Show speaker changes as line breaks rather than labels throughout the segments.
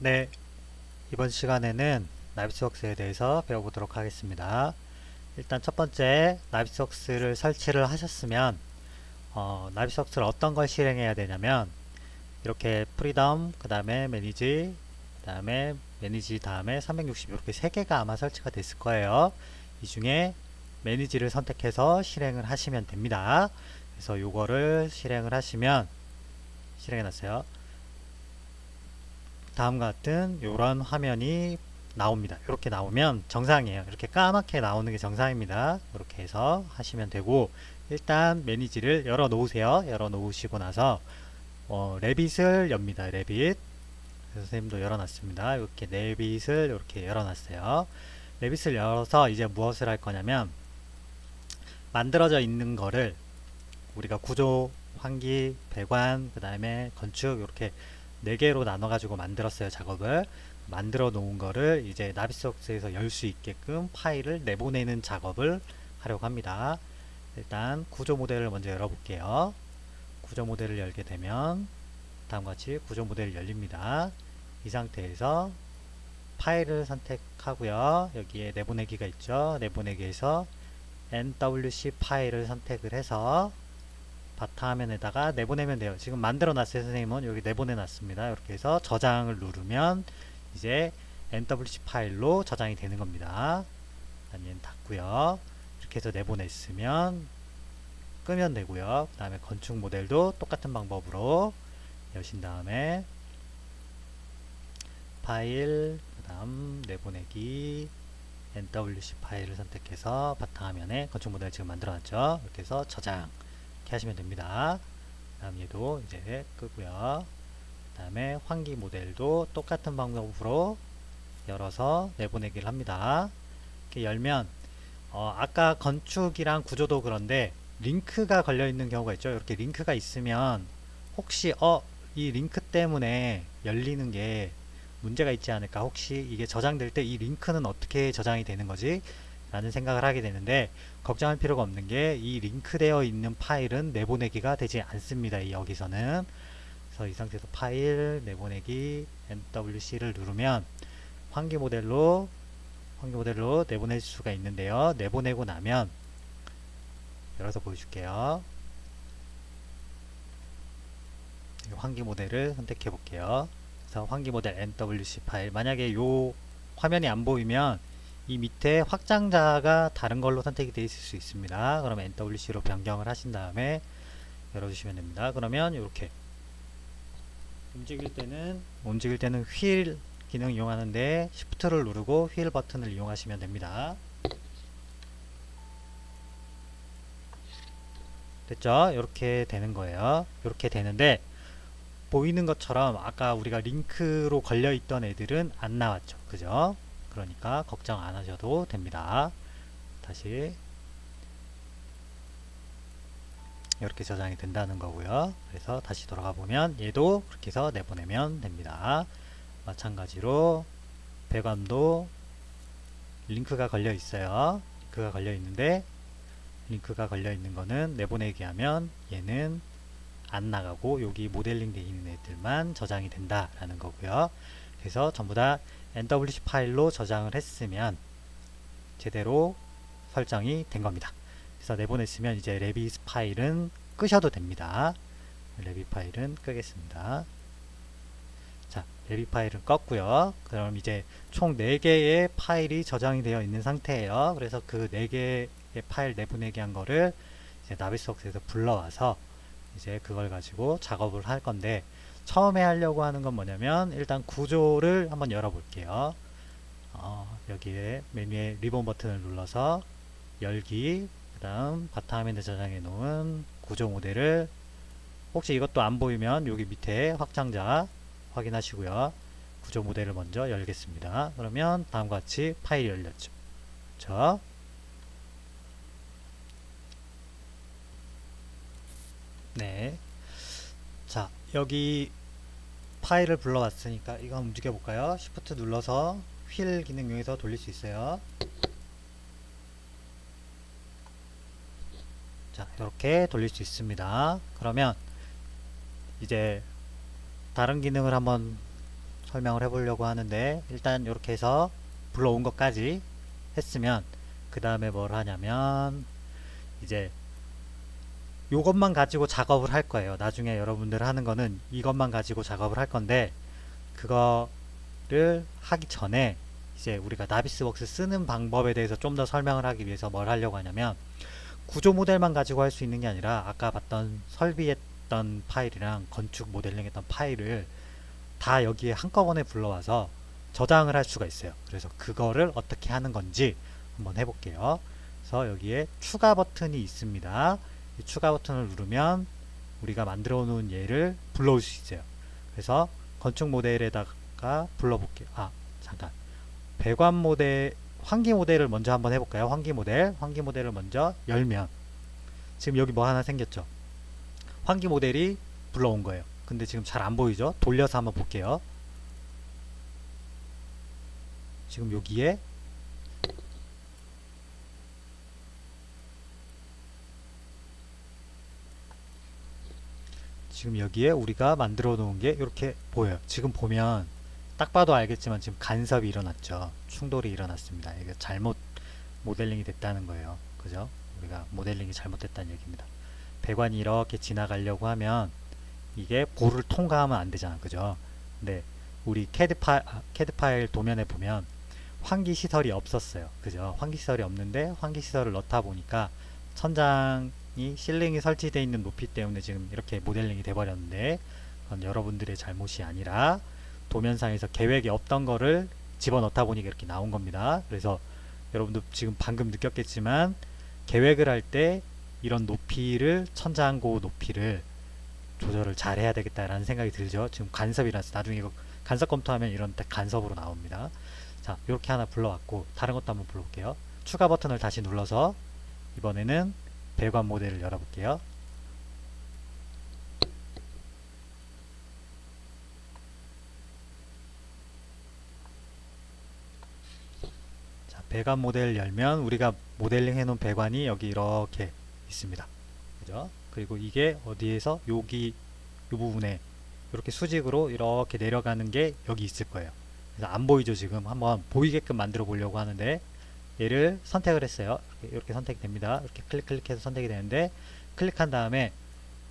네, 이번 시간에는 나비스웍스에 대해서 배워보도록 하겠습니다. 일단 첫 번째, 나비스웍스를 설치를 하셨으면 나비스웍스를 어떤 걸 실행해야 되냐면 이렇게 프리덤, 그 다음에 매니지, 그 다음에 매니지 다음에 360 이렇게 세 개가 아마 설치가 됐을 거예요. 이 중에 매니지를 선택해서 실행을 하시면 됩니다. 그래서 요거를 실행을 하시면 실행해 놨어요. 다음과 같은 이런 화면이 나옵니다. 이렇게 나오면 정상이에요. 이렇게 까맣게 나오는 게 정상입니다. 이렇게 해서 하시면 되고, 일단 매니지를 열어 놓으세요. 열어 놓으시고 나서 레빗을 엽니다. 레빗. 선생님도 열어놨습니다. 이렇게 레빗을 이렇게 열어놨어요. 레빗을 열어서 이제 무엇을 할 거냐면 만들어져 있는 거를 우리가 구조, 환기, 배관, 그 다음에 건축 이렇게 4개로 나눠 가지고 만들었어요. 작업을 만들어 놓은 거를 이제 나비스웍스에서 열 수 있게끔 파일을 내보내는 작업을 하려고 합니다. 일단 구조 모델을 먼저 열어볼게요. 구조 모델을 열게 되면 다음과 같이 구조 모델이 열립니다. 이 상태에서 파일을 선택하고요. 여기에 내보내기가 있죠. 내보내기에서 NWC 파일을 선택을 해서 바탕화면에다가 내보내면 돼요. 지금 만들어 놨어요. 선생님은 여기 내보내 놨습니다. 이렇게 해서 저장을 누르면 이제 NWC 파일로 저장이 되는 겁니다. 얘는 닫고요. 이렇게 해서 내보냈으면 끄면 되고요. 그 다음에 건축 모델도 똑같은 방법으로 여신 다음에 파일, 그 다음 내보내기, NWC 파일을 선택해서 바탕화면에 건축 모델 지금 만들어 놨죠. 이렇게 해서 저장 이렇게 하시면 됩니다. 다음 얘도 이제 끄고요. 그 다음에 환기 모델도 똑같은 방법으로 열어서 내보내기를 합니다. 이렇게 열면 아까 건축이랑 구조도 그런데 링크가 걸려 있는 경우가 있죠. 이렇게 링크가 있으면 혹시 이 링크 때문에 열리는 게 문제가 있지 않을까, 혹시 이게 저장될 때 이 링크는 어떻게 저장이 되는 거지? 라는 생각을 하게 되는데 걱정할 필요가 없는 게 이 링크되어 있는 파일은 내보내기가 되지 않습니다. 여기서는. 그래서 이 상태에서 파일 내보내기 NWC를 누르면 환기 모델로 내보낼 수가 있는데요. 내보내고 나면 열어서 보여줄게요. 환기 모델을 선택해 볼게요. 그래서 환기 모델 NWC 파일, 만약에 요 화면이 안 보이면 이 밑에 확장자가 다른 걸로 선택이 되어 있을 수 있습니다. 그러면 NWC로 변경을 하신 다음에 열어주시면 됩니다. 그러면 이렇게 움직일 때는 휠 기능 이용하는데 Shift를 누르고 휠 버튼을 이용하시면 됩니다. 됐죠? 이렇게 되는 거예요. 이렇게 되는데 보이는 것처럼 아까 우리가 링크로 걸려 있던 애들은 안 나왔죠. 그죠? 그러니까 걱정 안 하셔도 됩니다. 다시 이렇게 저장이 된다는 거고요. 그래서 다시 돌아가 보면 얘도 그렇게 해서 내보내면 됩니다. 마찬가지로 배관도 링크가 걸려 있어요. 링크가 걸려 있는데 링크가 걸려 있는 거는 내보내기 하면 얘는 안 나가고 여기 모델링 되어 있는 애들만 저장이 된다라는 거고요. 그래서 전부 다 NWC 파일로 저장을 했으면 제대로 설정이 된 겁니다. 그래서 내보냈으면 이제 레빗 파일은 끄셔도 됩니다. 레빗 파일은 끄겠습니다. 자, 레빗 파일은 껐고요. 그럼 이제 총 4개의 파일이 저장이 되어 있는 상태예요. 그래서 그 4개의 파일 내보내기 한 거를 이제 나비스웍스에서 불러와서 이제 그걸 가지고 작업을 할 건데, 처음에 하려고 하는 건 뭐냐면 일단 구조를 한번 열어볼게요. 여기에 메뉴에 리본 버튼을 눌러서 열기, 그 다음 바탕화면에 저장해 놓은 구조 모델을, 혹시 이것도 안 보이면 여기 밑에 확장자 확인하시고요. 구조 모델을 먼저 열겠습니다. 그러면 다음과 같이 파일이 열렸죠. 그렇죠? 네. 자, 여기 파일을 불러왔으니까 이거 한번 움직여 볼까요? Shift 눌러서 휠 기능 이용해서 돌릴 수 있어요. 자, 이렇게 돌릴 수 있습니다. 그러면 이제 다른 기능을 한번 설명을 해보려고 하는데, 일단 이렇게 해서 불러온 것까지 했으면 그 다음에 뭘 하냐면 이제 요것만 가지고 작업을 할 거예요. 나중에 여러분들 하는 거는 이것만 가지고 작업을 할 건데, 그거를 하기 전에 이제 우리가 나비스웍스 쓰는 방법에 대해서 좀 더 설명을 하기 위해서 뭘 하려고 하냐면, 구조 모델만 가지고 할 수 있는 게 아니라 아까 봤던 설비했던 파일이랑 건축 모델링 했던 파일을 다 여기에 한꺼번에 불러와서 저장을 할 수가 있어요. 그래서 그거를 어떻게 하는 건지 한번 해볼게요. 그래서 여기에 추가 버튼이 있습니다. 이 추가 버튼을 누르면 우리가 만들어 놓은 얘를 불러올 수 있어요. 그래서 건축 모델에다가 불러볼게요. 아, 잠깐. 배관 모델, 환기 모델을 먼저 한번 해볼까요? 환기 모델을 먼저 열면 지금 여기 뭐 하나 생겼죠? 환기 모델이 불러온 거예요. 근데 지금 잘 안 보이죠? 돌려서 한번 볼게요. 지금 여기에 우리가 만들어 놓은 게 이렇게 보여요. 지금 보면 딱 봐도 알겠지만 지금 간섭이 일어났죠. 충돌이 일어났습니다. 이게 잘못 모델링이 됐다는 거예요. 그죠? 우리가 모델링이 잘못됐다는 얘기입니다. 배관이 이렇게 지나가려고 하면 이게 볼을 통과하면 안 되잖아. 그죠? 근데 우리 캐드 파일 도면에 보면 환기 시설이 없었어요. 그죠? 환기 시설이 없는데 환기 시설을 넣다 보니까 천장이 실링이 설치되어 있는 높이 때문에 지금 이렇게 모델링이 돼 버렸는데, 그건 여러분들의 잘못이 아니라 도면상에서 계획이 없던 거를 집어넣다 보니까 이렇게 나온 겁니다. 그래서 여러분도 지금 방금 느꼈겠지만 계획을 할 때 이런 높이를, 천장고 높이를 조절을 잘 해야 되겠다라는 생각이 들죠. 지금 간섭이 났어. 나중에 이거 간섭 검토하면 이런 때 간섭으로 나옵니다. 자, 이렇게 하나 불러왔고, 다른 것도 한번 불러볼게요. 추가 버튼을 다시 눌러서 이번에는 배관 모델을 열어볼게요. 자, 배관 모델을 열면 우리가 모델링 해놓은 배관이 여기 이렇게 있습니다. 그죠? 그리고 이게 어디에서 여기 이 부분에 이렇게 수직으로 이렇게 내려가는 게 여기 있을 거예요. 그래서 안 보이죠? 지금 한번 보이게끔 만들어 보려고 하는데, 얘를 선택을 했어요. 이렇게 선택이 됩니다. 이렇게 클릭해서 선택이 되는데, 클릭한 다음에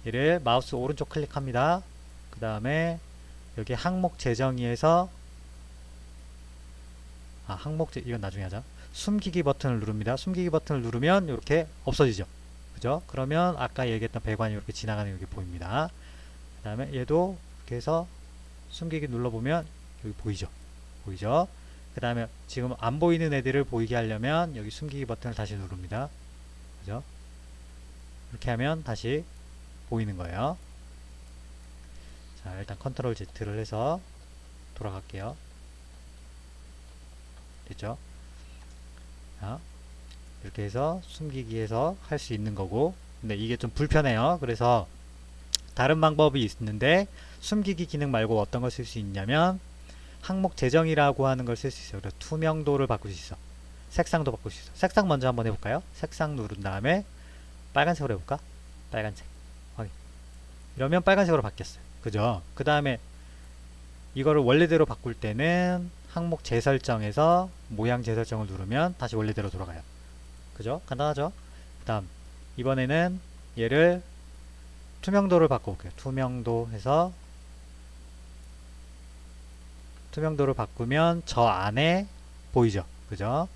얘를 마우스 오른쪽 클릭합니다. 그 다음에 여기 항목 재정의에서 이건 나중에 하자. 숨기기 버튼을 누릅니다. 숨기기 버튼을 누르면 이렇게 없어지죠. 그죠? 그러면 아까 얘기했던 배관이 이렇게 지나가는 게 보입니다. 그 다음에 얘도 이렇게 해서 숨기기 눌러보면 여기 보이죠? 그 다음에 지금 안 보이는 애들을 보이게 하려면 여기 숨기기 버튼을 다시 누릅니다. 그죠? 이렇게 하면 다시 보이는 거예요. 자, 일단 컨트롤 Z를 해서 돌아갈게요. 됐죠? 자, 이렇게 해서 숨기기에서 할 수 있는 거고, 근데 이게 좀 불편해요. 그래서 다른 방법이 있는데, 숨기기 기능 말고 어떤 걸 쓸 수 있냐면 항목 재정이라고 하는 걸 쓸 수 있어요. 그래서 투명도를 바꿀 수 있어. 색상도 바꿀 수 있어. 색상 먼저 한번 해볼까요? 색상 누른 다음에 빨간색으로 해볼까? 빨간색. 확인. 이러면 빨간색으로 바뀌었어요. 그죠? 그 다음에 이거를 원래대로 바꿀 때는 항목 재설정에서 모양 재설정을 누르면 다시 원래대로 돌아가요. 그죠? 간단하죠? 그 다음 이번에는 얘를 투명도를 바꿔볼게요. 투명도 해서 투명도를 바꾸면 저 안에 보이죠? 그죠?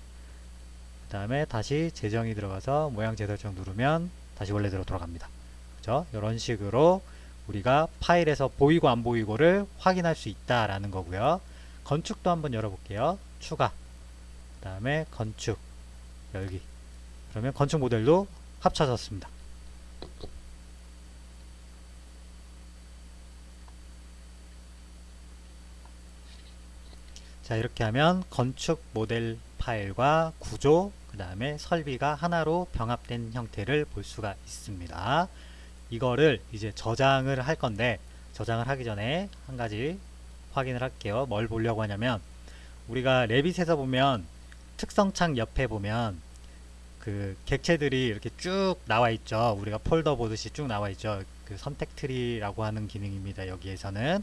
그 다음에 다시 재정이 들어가서 모양 재설정 누르면 다시 원래대로 돌아갑니다. 그죠? 이런 식으로 우리가 파일에서 보이고 안 보이고를 확인할 수 있다라는 거고요. 건축도 한번 열어볼게요. 추가, 그 다음에 건축, 열기. 그러면 건축 모델도 합쳐졌습니다. 자, 이렇게 하면 건축 모델 파일과 구조, 그 다음에 설비가 하나로 병합된 형태를 볼 수가 있습니다. 이거를 이제 저장을 할 건데, 저장을 하기 전에 한 가지 확인을 할게요. 뭘 보려고 하냐면, 우리가 레빗에서 보면 특성창 옆에 보면 그 객체들이 이렇게 쭉 나와 있죠. 우리가 폴더 보듯이 쭉 나와 있죠. 그 선택 트리라고 하는 기능입니다. 여기에서는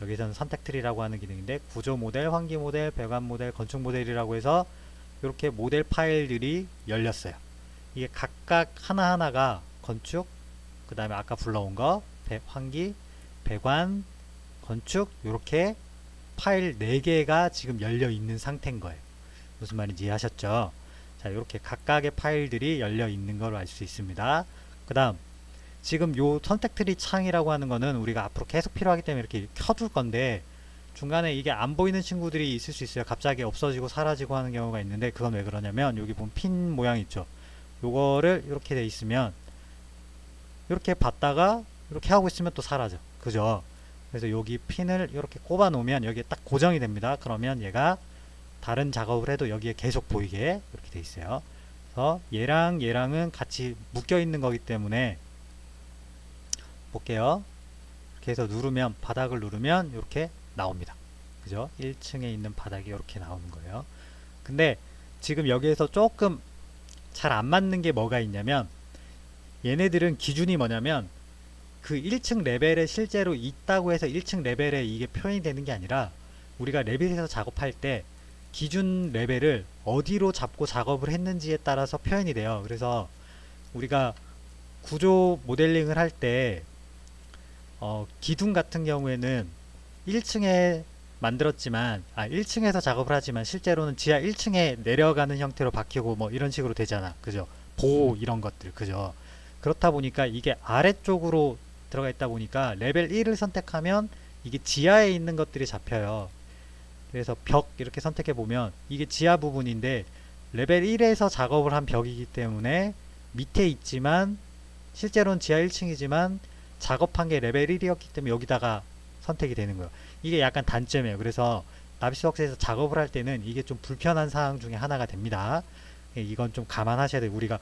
여기서는 선택 트리라고 하는 기능인데 구조 모델, 환기 모델, 배관 모델, 건축 모델이라고 해서 이렇게 모델 파일들이 열렸어요. 이게 각각 하나하나가 건축, 그 다음에 아까 불러온 거 환기, 배관, 건축 이렇게 파일 4개가 지금 열려 있는 상태인 거예요. 무슨 말인지 이해하셨죠? 자, 이렇게 각각의 파일들이 열려 있는 걸 알 수 있습니다. 그 다음 지금 요 선택 트리 창이라고 하는 거는 우리가 앞으로 계속 필요하기 때문에 이렇게 켜둘 건데 중간에 이게 안 보이는 친구들이 있을 수 있어요. 갑자기 없어지고 사라지고 하는 경우가 있는데 그건 왜 그러냐면 여기 보면 핀 모양 있죠. 요거를 이렇게 돼 있으면 이렇게 봤다가 이렇게 하고 있으면 또 사라져. 그죠? 그래서 여기 핀을 이렇게 꼽아 놓으면 여기에 딱 고정이 됩니다. 그러면 얘가 다른 작업을 해도 여기에 계속 보이게 이렇게 돼 있어요. 그래서 얘랑 얘랑은 같이 묶여 있는 거기 때문에 볼게요. 이렇게 해서 누르면 바닥을 누르면 이렇게 나옵니다. 그죠? 1층에 있는 바닥이 이렇게 나오는 거예요. 근데 지금 여기에서 조금 잘 안 맞는 게 뭐가 있냐면 얘네들은 기준이 뭐냐면 그 1층 레벨에 실제로 있다고 해서 1층 레벨에 이게 표현이 되는 게 아니라 우리가 레벨에서 작업할 때 기준 레벨을 어디로 잡고 작업을 했는지에 따라서 표현이 돼요. 그래서 우리가 구조 모델링을 할 때 기둥 같은 경우에는 1층에 만들었지만 1층에서 작업을 하지만 실제로는 지하 1층에 내려가는 형태로 바뀌고 뭐 이런 식으로 되잖아. 그죠? 보호 이런 것들. 그죠? 그렇다 보니까 이게 아래쪽으로 들어가 있다 보니까 레벨 1을 선택하면 이게 지하에 있는 것들이 잡혀요. 그래서 벽 이렇게 선택해 보면 이게 지하 부분인데 레벨 1에서 작업을 한 벽이기 때문에 밑에 있지만 실제로는 지하 1층이지만 작업한 게 레벨 1이었기 때문에 여기다가 선택이 되는 거예요. 이게 약간 단점이에요. 그래서 나비스웍스에서 작업을 할 때는 이게 좀 불편한 사항 중에 하나가 됩니다. 이건 좀 감안하셔야 돼요. 우리가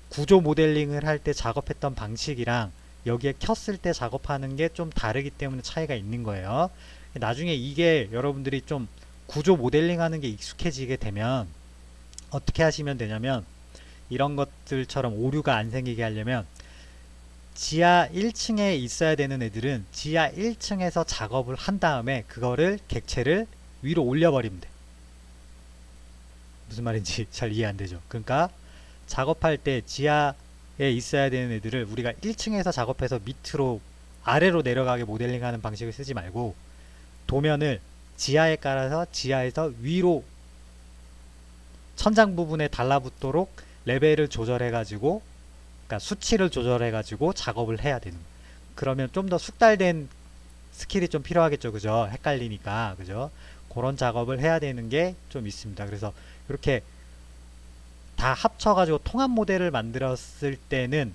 구조 모델링을 할 때 작업했던 방식이랑 여기에 켰을 때 작업하는 게 좀 다르기 때문에 차이가 있는 거예요. 나중에 이게 여러분들이 좀 구조 모델링 하는 게 익숙해지게 되면 어떻게 하시면 되냐면 이런 것들처럼 오류가 안 생기게 하려면 지하 1층에 있어야 되는 애들은 지하 1층에서 작업을 한 다음에 그거를 객체를 위로 올려버리면 돼. 무슨 말인지 잘 이해 안 되죠? 그러니까 작업할 때 지하에 있어야 되는 애들을 우리가 1층에서 작업해서 밑으로 아래로 내려가게 모델링하는 방식을 쓰지 말고 도면을 지하에 깔아서 지하에서 위로 천장 부분에 달라붙도록 레벨을 조절해 가지고 그러니까 수치를 조절해 가지고 작업을 해야 되는 거예요. 그러면 좀 더 숙달된 스킬이 좀 필요하겠죠. 그죠? 헷갈리니까. 그죠? 그런 작업을 해야 되는 게 좀 있습니다. 그래서 이렇게 다 합쳐가지고 통합 모델을 만들었을 때는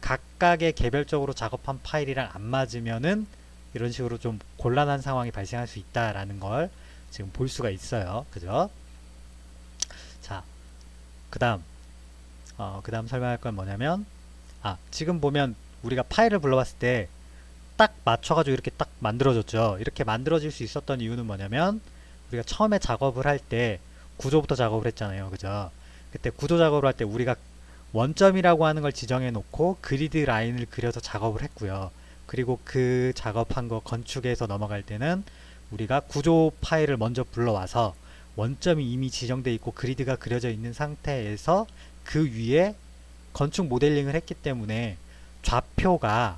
각각의 개별적으로 작업한 파일이랑 안 맞으면은 이런 식으로 좀 곤란한 상황이 발생할 수 있다라는 걸 지금 볼 수가 있어요. 그죠? 자, 그 다음 설명할 건 뭐냐면 지금 보면 우리가 파일을 불러봤을 때 딱 맞춰가지고 이렇게 딱 만들어졌죠. 이렇게 만들어질 수 있었던 이유는 뭐냐면 우리가 처음에 작업을 할 때 구조부터 작업을 했잖아요. 그죠? 그때 구조 작업을 할 때 우리가 원점이라고 하는 걸 지정해 놓고 그리드 라인을 그려서 작업을 했고요. 그리고 그 작업한 거 건축에서 넘어갈 때는 우리가 구조 파일을 먼저 불러와서 원점이 이미 지정되어 있고 그리드가 그려져 있는 상태에서 그 위에 건축 모델링을 했기 때문에 좌표가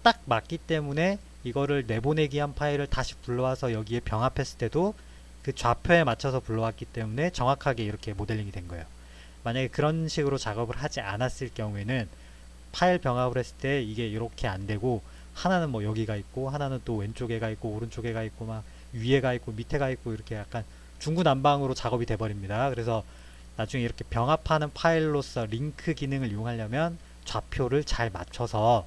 딱 맞기 때문에 이거를 내보내기 한 파일을 다시 불러와서 여기에 병합했을 때도 그 좌표에 맞춰서 불러왔기 때문에 정확하게 이렇게 모델링이 된 거예요. 만약에 그런 식으로 작업을 하지 않았을 경우에는 파일 병합을 했을 때 이게 이렇게 안 되고 하나는 뭐 여기가 있고 하나는 또 왼쪽에 가 있고 오른쪽에 가 있고 막 위에 가 있고 밑에 가 있고 이렇게 약간 중구난방으로 작업이 돼 버립니다. 그래서 나중에 이렇게 병합하는 파일로서 링크 기능을 이용하려면 좌표를 잘 맞춰서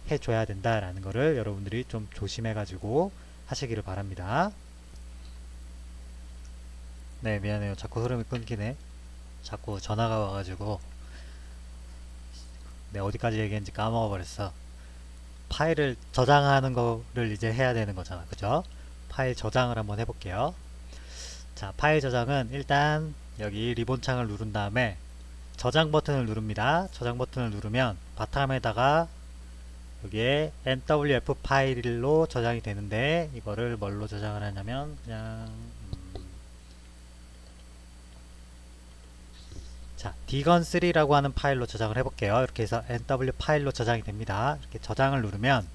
해줘야 된다라는 거를 여러분들이 좀 조심해 가지고 하시기를 바랍니다. 네, 미안해요. 자꾸 흐름이 끊기네. 자꾸 전화가 와가지고 네, 어디까지 얘기했는지 까먹어 버렸어. 파일을 저장하는 거를 이제 해야 되는 거잖아. 그죠? 파일 저장을 한번 해볼게요. 자, 파일 저장은 일단 여기 리본 창을 누른 다음에 저장 버튼을 누릅니다. 저장 버튼을 누르면 바탕에다가 여기에 NWF 파일로 저장이 되는데 이거를 뭘로 저장을 하냐면 그냥 자, dgon3라고 하는 파일로 저장을 해볼게요. 이렇게 해서 nw 파일로 저장이 됩니다. 이렇게 저장을 누르면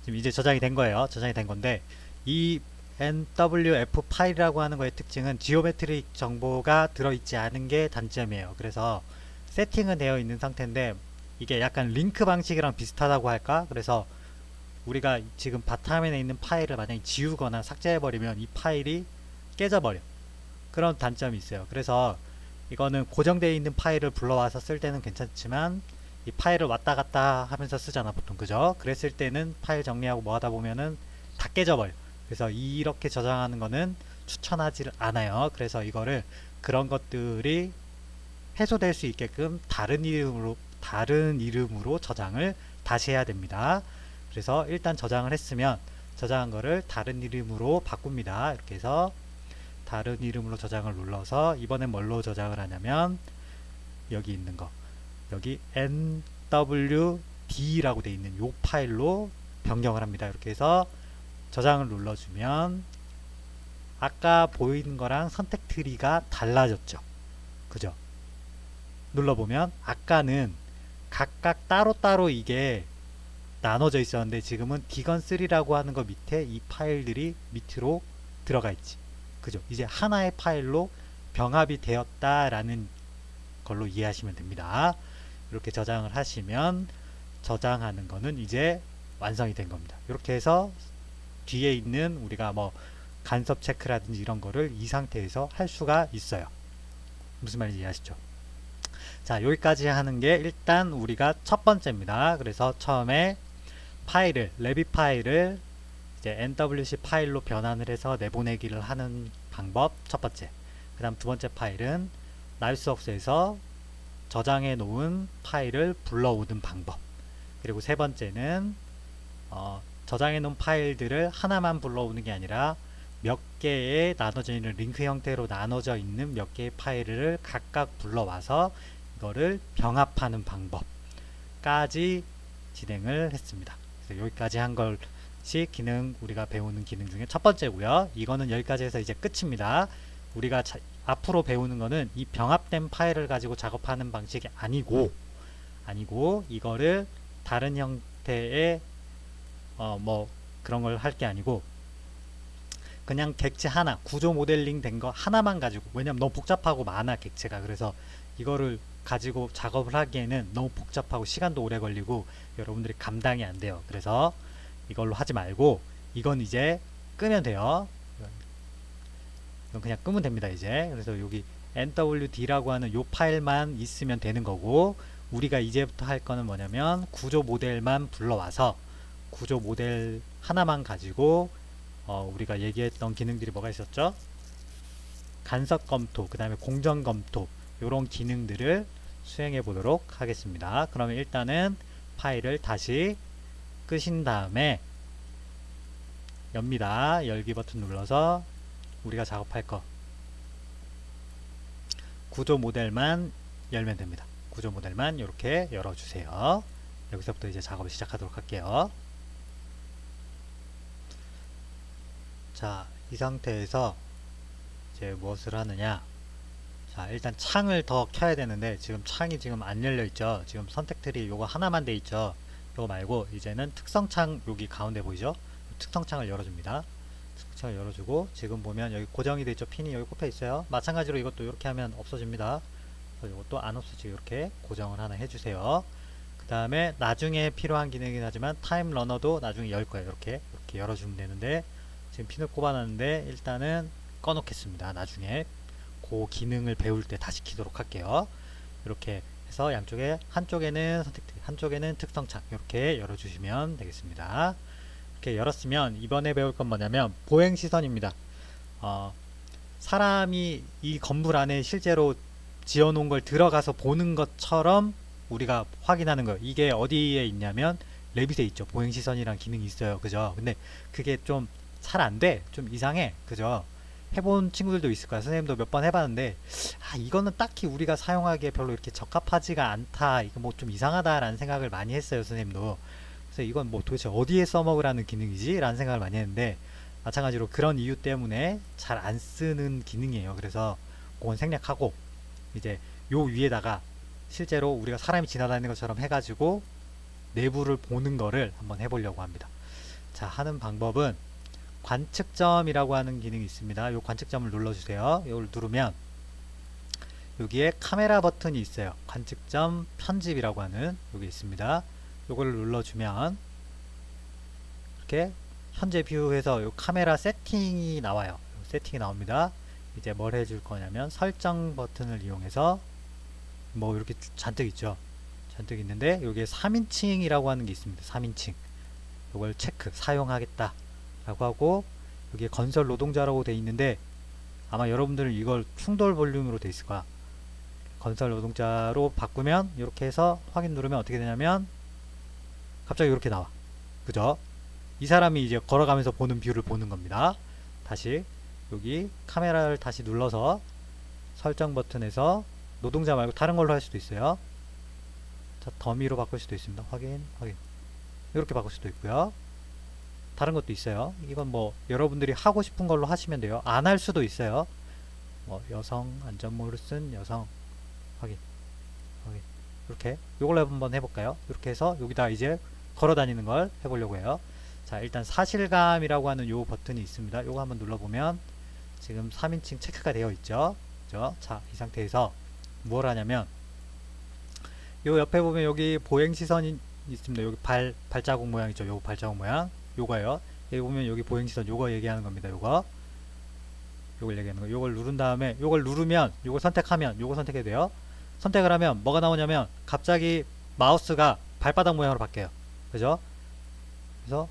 지금 이제 저장이 된 거예요. 저장이 된 건데 이 nwf 파일이라고 하는 거의 특징은 지오메트릭 정보가 들어있지 않은 게 단점이에요. 그래서 세팅은 되어 있는 상태인데 이게 약간 링크 방식이랑 비슷하다고 할까? 그래서 우리가 지금 바탕화면에 있는 파일을 만약에 지우거나 삭제해버리면 이 파일이 깨져버려. 그런 단점이 있어요. 그래서 이거는 고정되어 있는 파일을 불러와서 쓸 때는 괜찮지만 이 파일을 왔다 갔다 하면서 쓰잖아 보통, 그죠? 그랬을 때는 파일 정리하고 뭐 하다 보면은 다 깨져버려. 그래서 이렇게 저장하는 거는 추천하지 않아요. 그래서 이거를 그런 것들이 해소될 수 있게끔 다른 이름으로 저장을 다시 해야 됩니다. 그래서 일단 저장을 했으면 저장한 거를 다른 이름으로 바꿉니다. 이렇게 해서 다른 이름으로 저장을 눌러서 이번엔 뭘로 저장을 하냐면 여기 있는 거, 여기 nwd라고 되어 있는 요 파일로 변경을 합니다. 이렇게 해서 저장을 눌러주면 아까 보이는 거랑 선택 트리가 달라졌죠. 그죠? 눌러보면 아까는 각각 따로따로 이게 나눠져 있었는데 지금은 dgon3라고 하는 거 밑에 이 파일들이 밑으로 들어가 있지. 그죠? 이제 하나의 파일로 병합이 되었다라는 걸로 이해하시면 됩니다. 이렇게 저장을 하시면 저장하는 거는 이제 완성이 된 겁니다. 이렇게 해서 뒤에 있는 우리가 뭐 간섭 체크라든지 이런 거를 이 상태에서 할 수가 있어요. 무슨 말인지 이해하시죠? 자, 여기까지 하는 게 일단 우리가 첫 번째입니다. 그래서 처음에 파일을, 레비 파일을 이제 nwc 파일로 변환을 해서 내보내기를 하는 방법 첫 번째. 그 다음 두 번째 파일은 나이스웍스에서 저장해 놓은 파일을 불러오는 방법. 그리고 세 번째는 저장해 놓은 파일들을 하나만 불러오는 게 아니라 몇 개의 나눠져 있는 링크 형태로 나눠져 있는 몇 개의 파일을 각각 불러와서 이거를 병합하는 방법까지 진행을 했습니다. 그래서 여기까지 한 것이 우리가 배우는 기능 중에 첫 번째고요. 이거는 여기까지 해서 이제 끝입니다. 우리가 앞으로 배우는 거는 이 병합된 파일을 가지고 작업하는 방식이 아니고 이거를 다른 형태의 뭐 그런 걸 할 게 아니고 그냥 객체 하나, 구조 모델링 된 거 하나만 가지고, 왜냐면 너무 복잡하고 많아 객체가. 그래서 이거를 가지고 작업을 하기에는 너무 복잡하고 시간도 오래 걸리고 여러분들이 감당이 안 돼요. 그래서 이걸로 하지 말고 이건 이제 끄면 돼요. 이건 그냥 끄면 됩니다. 이제 그래서 여기 nwd라고 하는 요 파일만 있으면 되는 거고, 우리가 이제부터 할 거는 뭐냐면 구조 모델만 불러와서 구조 모델 하나만 가지고 우리가 얘기했던 기능들이 뭐가 있었죠? 간섭 검토, 그 다음에 공정 검토, 요런 기능들을 수행해 보도록 하겠습니다. 그러면 일단은 파일을 다시 끄신 다음에 엽니다. 열기 버튼 눌러서 우리가 작업할 거 구조 모델만 열면 됩니다. 구조 모델만 이렇게 열어주세요. 여기서부터 이제 작업을 시작하도록 할게요. 자, 이 상태에서 이제 무엇을 하느냐. 자, 일단 창을 더 켜야 되는데 지금 창이 지금 안 열려 있죠. 지금 선택 트리 요거 하나만 돼 있죠. 요거 말고 이제는 특성창, 여기 가운데 보이죠? 특성창을 열어줍니다. 특성창을 열어주고 지금 보면 여기 고정이 돼 있죠. 핀이 여기 꼽혀 있어요. 마찬가지로 이것도 이렇게 하면 없어집니다. 이것도 안 없어지게 이렇게 고정을 하나 해주세요. 그 다음에 나중에 필요한 기능이긴 하지만 타임 러너도 나중에 열 거예요. 이렇게 열어주면 되는데 지금 핀을 꼽아놨는데 일단은 꺼놓겠습니다. 나중에 그 기능을 배울 때 다시 키도록 할게요. 이렇게 해서 양쪽에 한쪽에는 선택트리, 한쪽에는 특성창 이렇게 열어주시면 되겠습니다. 이렇게 열었으면 이번에 배울 건 뭐냐면 보행시선입니다. 사람이 이 건물 안에 실제로 지어놓은 걸 들어가서 보는 것처럼 우리가 확인하는 거예요. 이게 어디에 있냐면 레빗에 있죠. 보행시선이란 기능이 있어요. 그죠? 근데 그게 좀 잘 안 돼. 좀 이상해. 그죠? 해본 친구들도 있을 거야. 선생님도 몇 번 해봤는데, 이거는 딱히 우리가 사용하기에 별로 이렇게 적합하지가 않다. 이거 뭐 좀 이상하다라는 생각을 많이 했어요, 선생님도. 그래서 이건 뭐 도대체 어디에 써먹으라는 기능이지? 라는 생각을 많이 했는데, 마찬가지로 그런 이유 때문에 잘 안 쓰는 기능이에요. 그래서 그건 생략하고, 이제 요 위에다가 실제로 우리가 사람이 지나다니는 것처럼 해가지고 내부를 보는 거를 한번 해보려고 합니다. 자, 하는 방법은 관측점이라고 하는 기능이 있습니다. 요 관측점을 눌러주세요. 이걸 누르면 여기에 카메라 버튼이 있어요. 관측점 편집이라고 하는 여기 있습니다. 요거를 눌러주면 이렇게 현재 뷰에서 요 카메라 세팅이 나와요. 세팅이 나옵니다. 이제 뭘 해줄 거냐면 설정 버튼을 이용해서 뭐 이렇게 잔뜩 있죠. 잔뜩 있는데 여기에 3인칭이라고 하는 게 있습니다. 3인칭. 이걸 체크 사용하겠다 라고 하고 여기에 건설 노동자라고 돼 있는데 아마 여러분들은 이걸 충돌 볼륨으로 돼 있을 거야. 건설 노동자로 바꾸면 이렇게 해서 확인 누르면 어떻게 되냐면 갑자기 이렇게 나와. 그죠? 이 사람이 이제 걸어가면서 보는 뷰를 보는 겁니다. 다시 여기 카메라를 다시 눌러서 설정 버튼에서 노동자 말고 다른 걸로 할 수도 있어요. 자, 더미로 바꿀 수도 있습니다. 확인, 확인. 이렇게 바꿀 수도 있고요. 다른 것도 있어요. 이건 뭐 여러분들이 하고 싶은 걸로 하시면 돼요. 안 할 수도 있어요. 뭐 여성 안전모를 쓴 여성 확인, 확인. 이렇게 요걸로 한번 해볼까요? 이렇게 해서 여기다 이제 걸어 다니는 걸 해보려고 해요. 자, 일단 사실감이라고 하는 요 버튼이 있습니다. 요거 한번 눌러보면 지금 3인칭 체크가 되어 있죠. 그죠? 자, 이 상태에서 뭘 하냐면 요 옆에 보면 여기 보행 시선이 있습니다. 여기 발자국 모양 있죠. 요 발자국 모양 요거예요. 여기 보면 여기 보행 시선 요거 얘기하는 겁니다. 요거 요걸 얘기하는 거. 요걸 누른 다음에 요걸 누르면 요걸 선택하면 요거 선택해야 돼요. 선택을 하면 뭐가 나오냐면 갑자기 마우스가 발바닥 모양으로 바뀌어요. 그죠? 그래서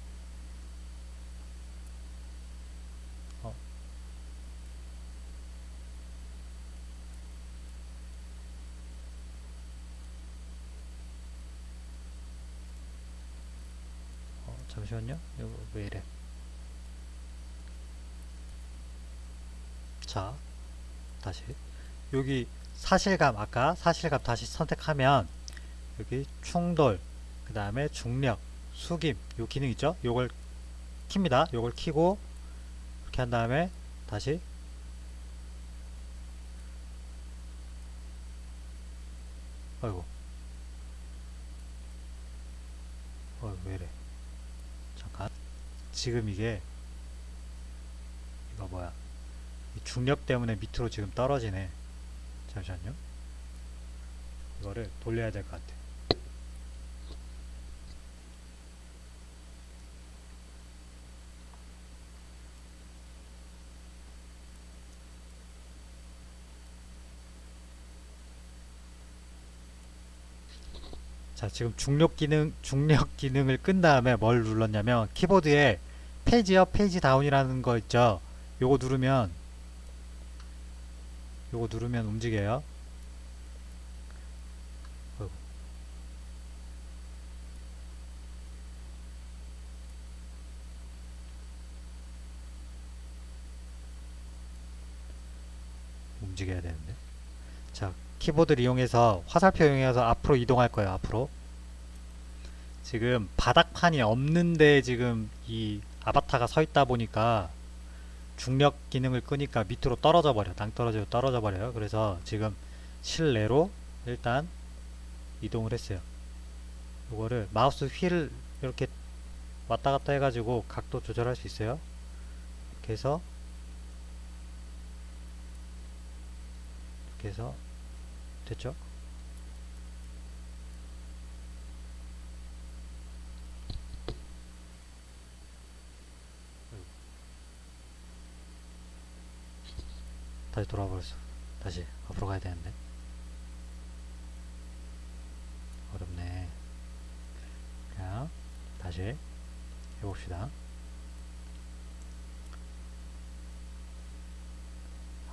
잠시만요. 이거 왜 이래? 자, 다시 여기 사실감 아까 사실감 다시 선택하면 여기 충돌 그 다음에 중력 숙임 요 기능 있죠? 요걸 킵니다. 요걸 키고 이렇게 한 다음에 다시 아이고 왜 이래? 잠깐 지금 이게 이거 뭐야? 이 중력 때문에 밑으로 지금 떨어지네. 잠시만요. 이거를 돌려야 될 것 같아. 자, 지금 중력 기능을 끈 다음에 뭘 눌렀냐면 키보드에 페이지업, 페이지 다운이라는 거 있죠. 요거 누르면 움직여요. 어이구. 움직여야 되는데. 자, 키보드를 이용해서 화살표 이용해서 앞으로 이동할 거예요. 앞으로. 지금 바닥판이 없는데 지금 이 아바타가 서 있다 보니까 중력 기능을 끄니까 밑으로 떨어져 버려. 낭떨어져 떨어져 버려요. 그래서 지금 실내로 일단 이동을 했어요. 이거를 마우스 휠 이렇게 왔다 갔다 해가지고 각도 조절할 수 있어요. 이렇게 해서 됐죠? 다시 돌아와 버렸어. 다시 앞으로 가야 되는데 어렵네. 그냥 다시 해봅시다.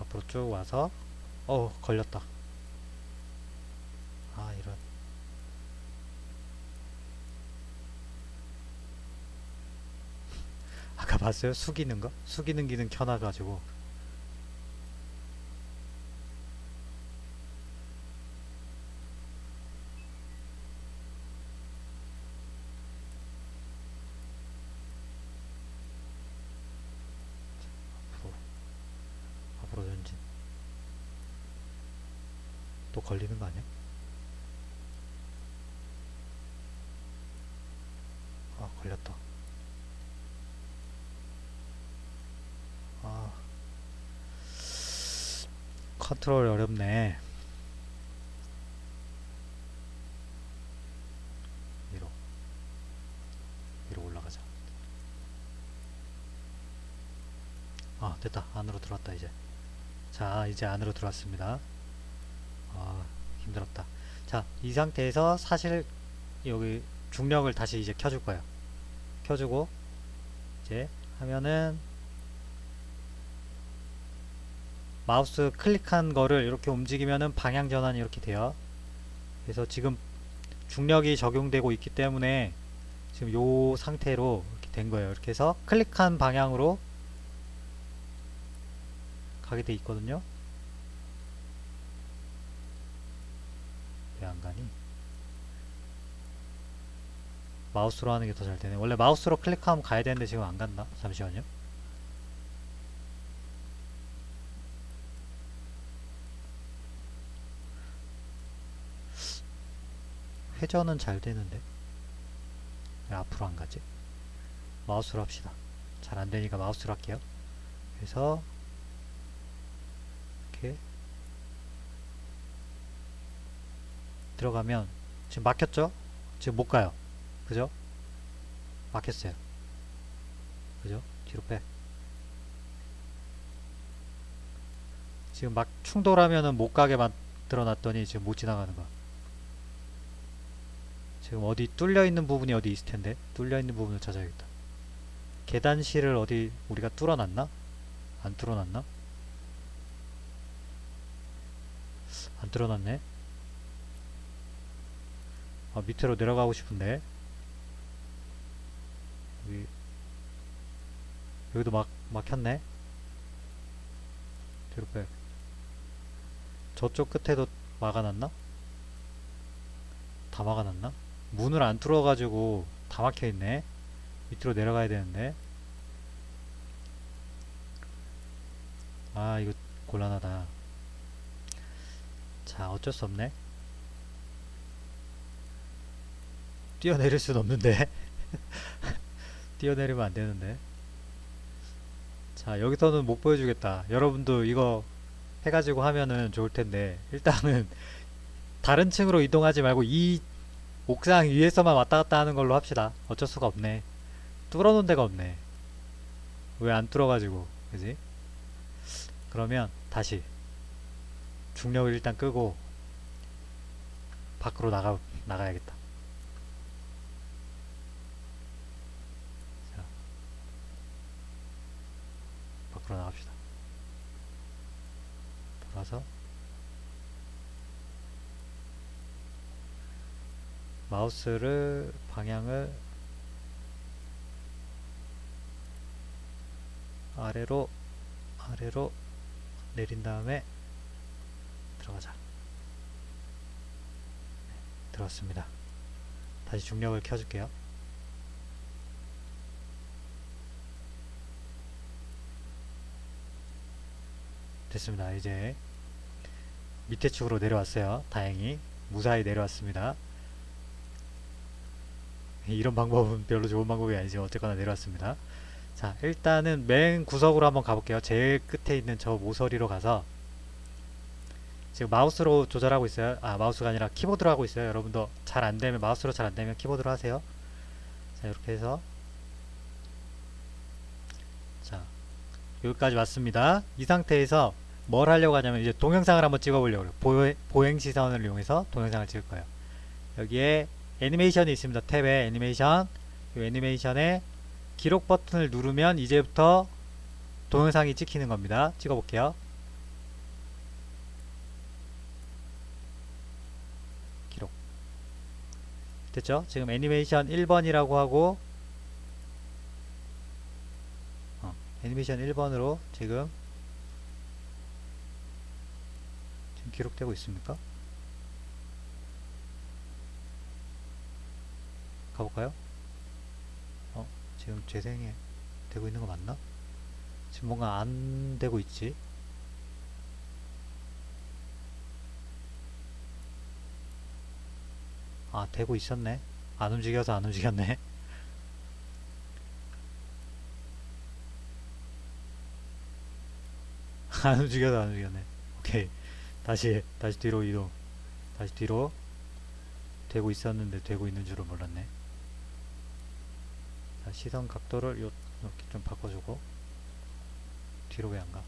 앞으로 쭉 와서 걸렸다. 이런. 아까 봤어요? 숙이는 거? 숙이는 기능 켜놔가지고 또 걸리는 거 아니야? 아, 걸렸다. 아, 컨트롤 어렵네. 위로, 위로 올라가자. 아, 됐다. 안으로 들어왔다, 이제. 자, 이제 안으로 들어왔습니다. 아, 힘들었다. 자, 이 상태에서 사실 여기 중력을 다시 이제 켜줄 거예요. 켜주고, 이제 하면은 마우스 클릭한 거를 이렇게 움직이면은 방향 전환이 이렇게 돼요. 그래서 지금 중력이 적용되고 있기 때문에 지금 요 상태로 이렇게 된 거예요. 이렇게 해서 클릭한 방향으로 가게 돼 있거든요. 왜 안 가니? 마우스로 하는 게 더 잘 되네. 원래 마우스로 클릭하면 가야 되는데 지금 안 간다. 잠시만요. 회전은 잘 되는데 왜 앞으로 안 가지? 마우스로 합시다. 잘 안 되니까 마우스로 할게요. 그래서 이렇게 들어가면 지금 막혔죠? 지금 못 가요. 그죠? 막혔어요. 그죠? 뒤로 빼. 지금 막 충돌하면은 못 가게 만들어 놨더니 지금 못 지나가는 거야. 지금 어디 뚫려 있는 부분이 어디 있을 텐데 뚫려 있는 부분을 찾아야겠다. 계단실을 어디 우리가 뚫어놨나? 안 뚫어놨나? 안 뚫어놨네. 아, 밑으로 내려가고 싶은데 여기, 여기도 막혔네. 뒤로 빼. 저쪽 끝에도 막아놨나? 다 막아놨나? 문을 안 뚫어가지고 다 막혀있네. 밑으로 내려가야 되는데. 아, 이거 곤란하다. 자, 어쩔 수 없네. 뛰어내릴 순 없는데. 뛰어내리면 안 되는데. 자, 여기서는 못 보여주겠다. 여러분도 이거 해가지고 하면은 좋을 텐데. 일단은 다른 층으로 이동하지 말고 이 옥상 위에서만 왔다 갔다 하는 걸로 합시다. 어쩔 수가 없네. 뚫어놓은 데가 없네. 왜 안 뚫어가지고. 그지? 그러면 다시 중력을 일단 끄고 밖으로 나가야겠다. 자, 밖으로 나갑시다. 돌아서 마우스를 방향을 아래로 내린 다음에 들어가자. 들어왔습니다. 다시 중력을 켜줄게요. 됐습니다. 이제 밑에 축으로 내려왔어요. 다행히 무사히 내려왔습니다. 이런 방법은 별로 좋은 방법이 아니지. 어쨌거나 내려왔습니다. 자, 일단은 맨 구석으로 한번 가볼게요. 제일 끝에 있는 저 모서리로 가서 지금 마우스로 조절하고 있어요. 아, 마우스가 아니라 키보드로 하고 있어요. 여러분도 잘 안되면 마우스로 잘 안되면 키보드로 하세요. 자, 이렇게 해서 자, 여기까지 왔습니다. 이 상태에서 뭘 하려고 하냐면 이제 동영상을 한번 찍어보려고 해요. 보행 시선을 이용해서 동영상을 찍을 거예요. 여기에 애니메이션이 있습니다. 탭에 애니메이션, 이 애니메이션에 기록 버튼을 누르면 이제부터 동영상이 찍히는 겁니다. 찍어볼게요. 기록 됐죠? 지금 애니메이션 1번이라고 하고 애니메이션 1번으로 지금 기록되고 있습니까? 가볼까요? 지금 재생이 되고 있는 거 맞나? 지금 뭔가 안 되고 있지? 아, 되고 있었네. 안 움직여서 안 움직였네. 안 움직여서 안 움직였네. 오케이. 다시 뒤로 이동. 다시 뒤로. 되고 있었는데 되고 있는 줄은 몰랐네. 자, 시선 각도를 이렇게 좀 바꿔주고. 뒤로 왜 안 가?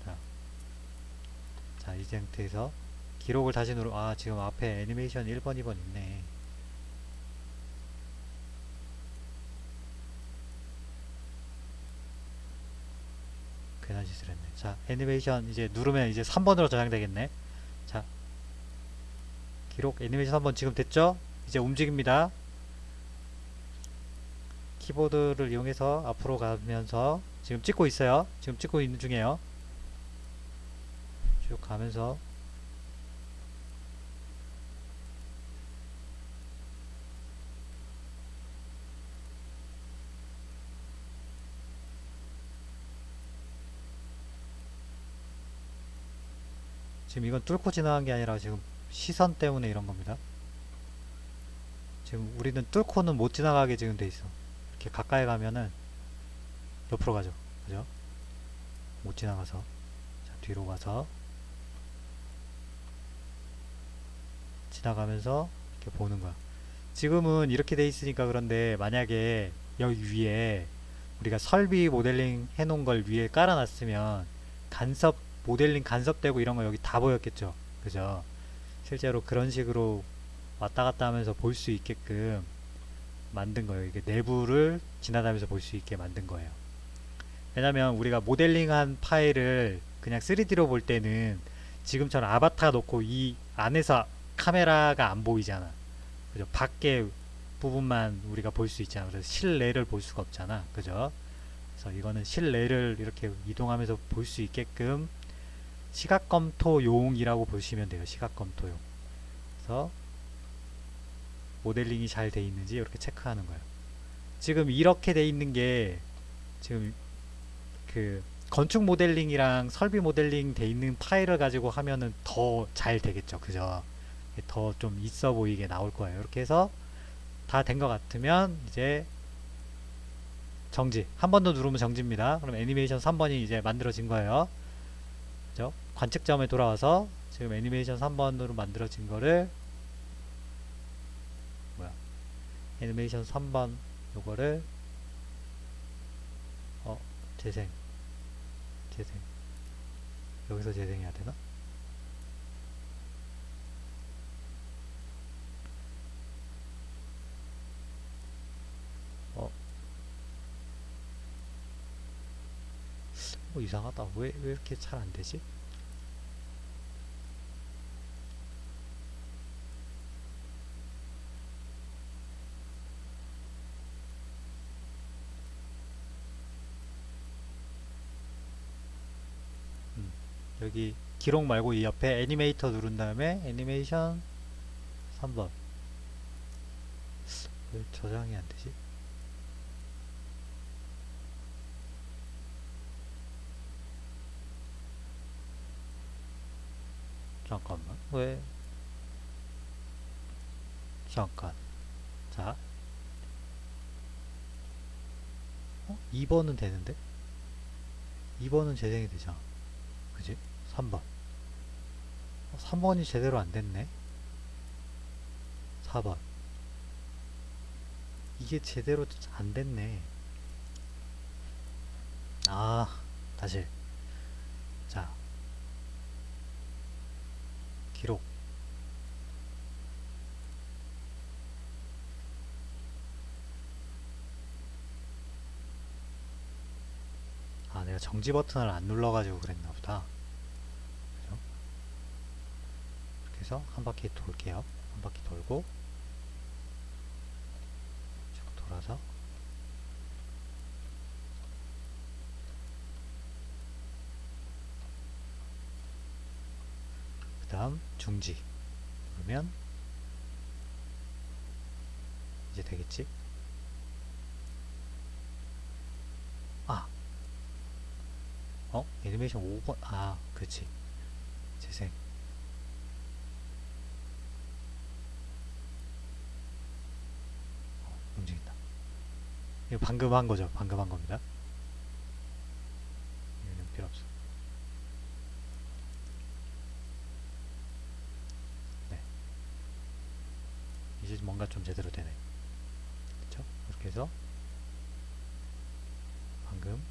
자, 자, 이 상태에서 기록을 다시 누르, 아, 지금 앞에 애니메이션 1번, 2번 있네. 괜한 짓을 했네. 자, 애니메이션 이제 누르면 이제 3번으로 저장되겠네. 자, 기록 애니메이션 3번 지금 됐죠? 이제 움직입니다. 키보드를 이용해서 앞으로 가면서 지금 찍고 있어요. 지금 찍고 있는 중이에요. 쭉 가면서 지금 이건 뚫고 지나간 게 아니라 지금 시선 때문에 이런 겁니다. 지금 우리는 뚫고는 못 지나가게 지금 돼 있어. 이렇게 가까이 가면은 옆으로 가죠. 그죠? 못 지나가서. 자, 뒤로 가서 지나가면서 이렇게 보는 거야. 지금은 이렇게 돼 있으니까 그런데 만약에 여기 위에 우리가 설비 모델링 해놓은 걸 위에 깔아놨으면 간섭 모델링 간섭되고 이런 거 여기 다 보였겠죠. 그죠? 실제로 그런 식으로 왔다 갔다 하면서 볼 수 있게끔 만든 거예요. 이게 내부를 지나다니면서 볼 수 있게 만든 거예요. 왜냐면 우리가 모델링한 파일을 그냥 3D로 볼 때는 지금처럼 아바타 놓고 이 안에서 카메라가 안 보이잖아. 그죠? 밖에 부분만 우리가 볼 수 있잖아. 그래서 실내를 볼 수가 없잖아. 그죠? 그래서 이거는 실내를 이렇게 이동하면서 볼 수 있게끔 시각검토용이라고 보시면 돼요. 시각검토용. 그래서 모델링이 잘 돼 있는지 이렇게 체크하는 거예요. 지금 이렇게 돼 있는 게 지금 그 건축 모델링이랑 설비 모델링 돼 있는 파일을 가지고 하면은 더 잘 되겠죠. 그죠? 더 좀 있어 보이게 나올 거예요. 이렇게 해서 다 된 것 같으면 이제 정지. 한 번 더 누르면 정지입니다. 그럼 애니메이션 3번이 이제 만들어진 거예요. 그죠? 관측점에 돌아와서 지금 애니메이션 3번으로 만들어진 거를 뭐야? 애니메이션 3번 요거를 재생 재생 여기서 재생해야 되나? 어, 이상하다. 왜 이렇게 잘 안 되지? 여기 기록 말고 이 옆에 애니메이터 누른 다음에 애니메이션 3번. 왜 저장이 안 되지? 잠깐만. 왜? 잠깐. 자, 2번은 되는데? 2번은 재생이 되잖아. 그지? 3번. 3번이 제대로 안 됐네. 4번. 이게 제대로 안 됐네. 아, 다시. 자, 기록. 아, 내가 정지 버튼을 안 눌러가지고 그랬나 보다. 그죠? 이렇게 해서 한 바퀴 돌게요. 한 바퀴 돌고, 쭉 돌아서, 그 다음 중지. 그러면 이제 되겠지? 아, 애니메이션 5번. 아, 그치. 재생. 움직인다. 이거 방금 한 거죠. 방금 한 겁니다. 이거는 필요 없어. 네. 이제 뭔가 좀 제대로 되네. 그쵸? 이렇게 해서 방금,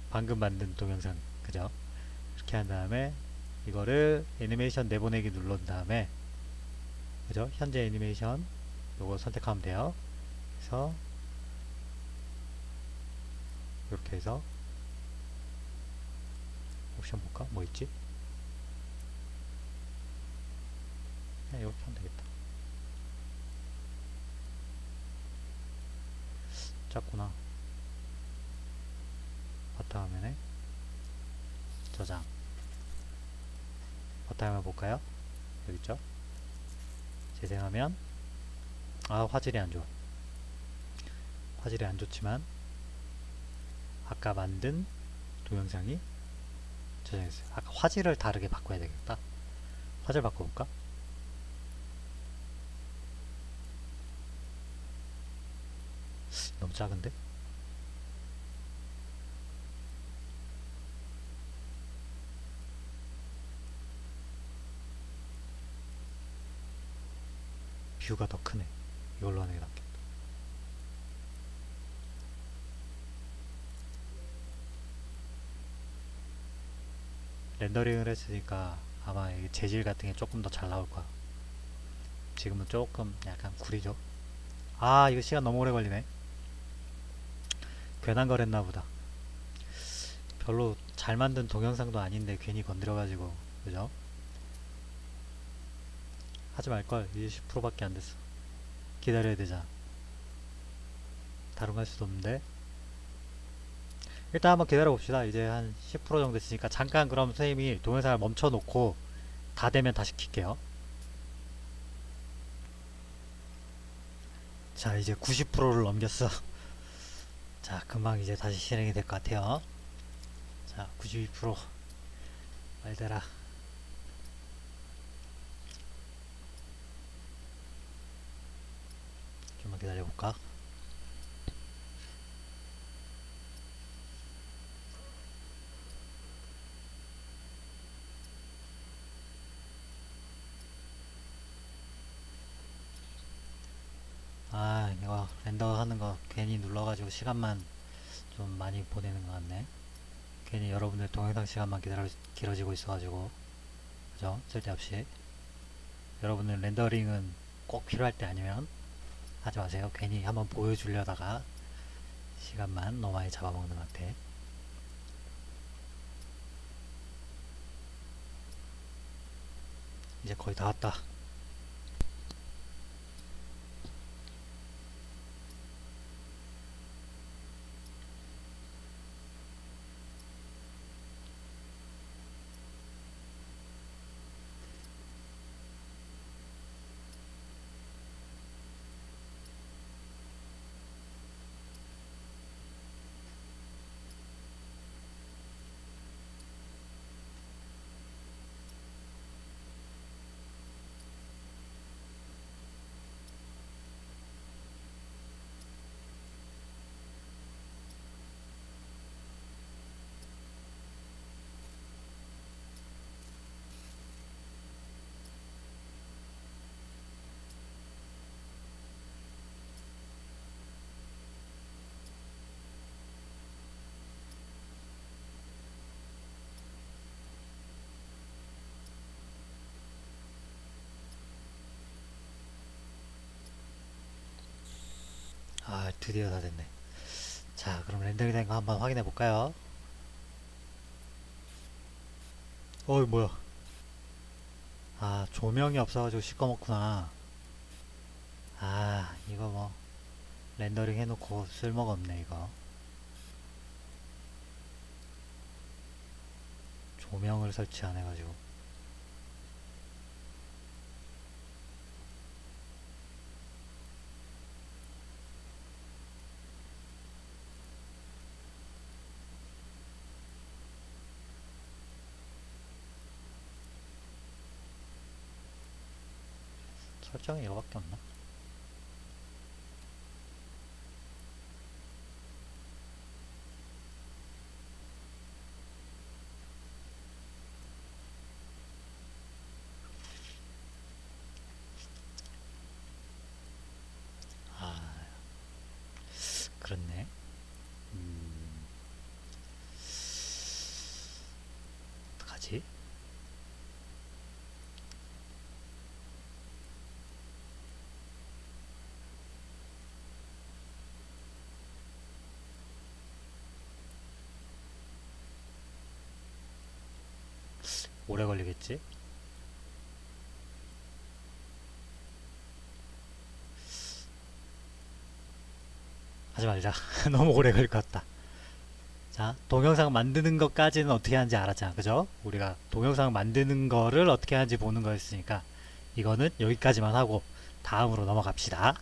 방금 만든 동영상. 그죠? 이렇게 한 다음에 이거를 애니메이션 내보내기 눌른 다음에, 그죠? 현재 애니메이션 요거 선택하면 돼요. 그래서 이렇게 해서 옵션 볼까? 뭐 있지? 그냥 이렇게 하면 되겠다. 작구나. 바탕화면에 저장. 바탕화면 볼까요? 여기 있죠? 재생하면 화질이 안 좋아. 화질이 안 좋지만 아까 만든 동영상이 저장했어요. 아까 화질을 다르게 바꿔야 되겠다. 화질 바꿔볼까? 너무 작은데? 뷰가 더 크네. 이걸로 하는 게 낫겠다. 렌더링을 했으니까 아마 이게 재질 같은 게 조금 더 잘 나올 거야. 지금은 조금 약간 구리죠. 이거 시간 너무 오래 걸리네. 괜한 걸 했나 보다. 별로 잘 만든 동영상도 아닌데 괜히 건드려가지고, 그죠? 하지 말걸. 이제 10%밖에 안 됐어. 기다려야 되잖아. 다른 거 할 수도 없는데. 일단 한번 기다려 봅시다. 이제 한 10% 정도 됐으니까 잠깐 그럼 선생님이 동영상을 멈춰 놓고 다 되면 다시 킬게요. 자, 이제 90%를 넘겼어. 자, 금방 이제 다시 실행이 될 것 같아요. 자, 92% 말대라. 좀만 기다려 볼까? 이거 렌더 하는 거 괜히 눌러가지고 시간만 좀 많이 보내는 것 같네. 괜히 여러분들 동영상 시간만 길어지고 있어가지고, 그죠? 쓸데없이. 여러분들 렌더링은 꼭 필요할 때 아니면 하지 마세요. 괜히 한번 보여주려다가 시간만 너무 많이 잡아먹는 것 같아. 이제 거의 다 왔다. 드디어 다 됐네. 자, 그럼 렌더링 된 거 한번 확인해 볼까요? 뭐야. 조명이 없어가지고 시꺼멓구나. 이거 뭐 렌더링 해놓고 쓸모가 없네 이거. 조명을 설치 안 해가지고. 설정이 이거밖에 없나? 아, 그렇네. 어떡하지? 오래 걸리겠지? 하지 말자. 너무 오래 걸릴 것 같다. 자, 동영상 만드는 것까지는 어떻게 하는지 알았잖아. 그죠? 우리가 동영상 만드는 거를 어떻게 하는지 보는 거였으니까 이거는 여기까지만 하고 다음으로 넘어갑시다.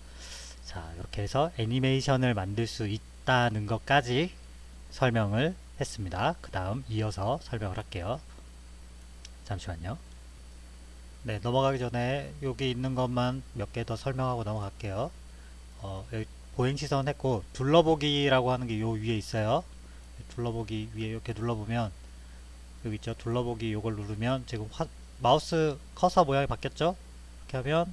자, 이렇게 해서 애니메이션을 만들 수 있다는 것까지 설명을 했습니다. 그 다음 이어서 설명을 할게요. 잠시만요. 네, 넘어가기 전에 여기 있는 것만 몇 개 더 설명하고 넘어갈게요. 여기 보행 시선 했고 둘러보기라고 하는 게 요 위에 있어요. 둘러보기 위에 이렇게 눌러보면 여기 있죠. 둘러보기 요걸 누르면 지금 마우스 커서 모양이 바뀌었죠? 이렇게 하면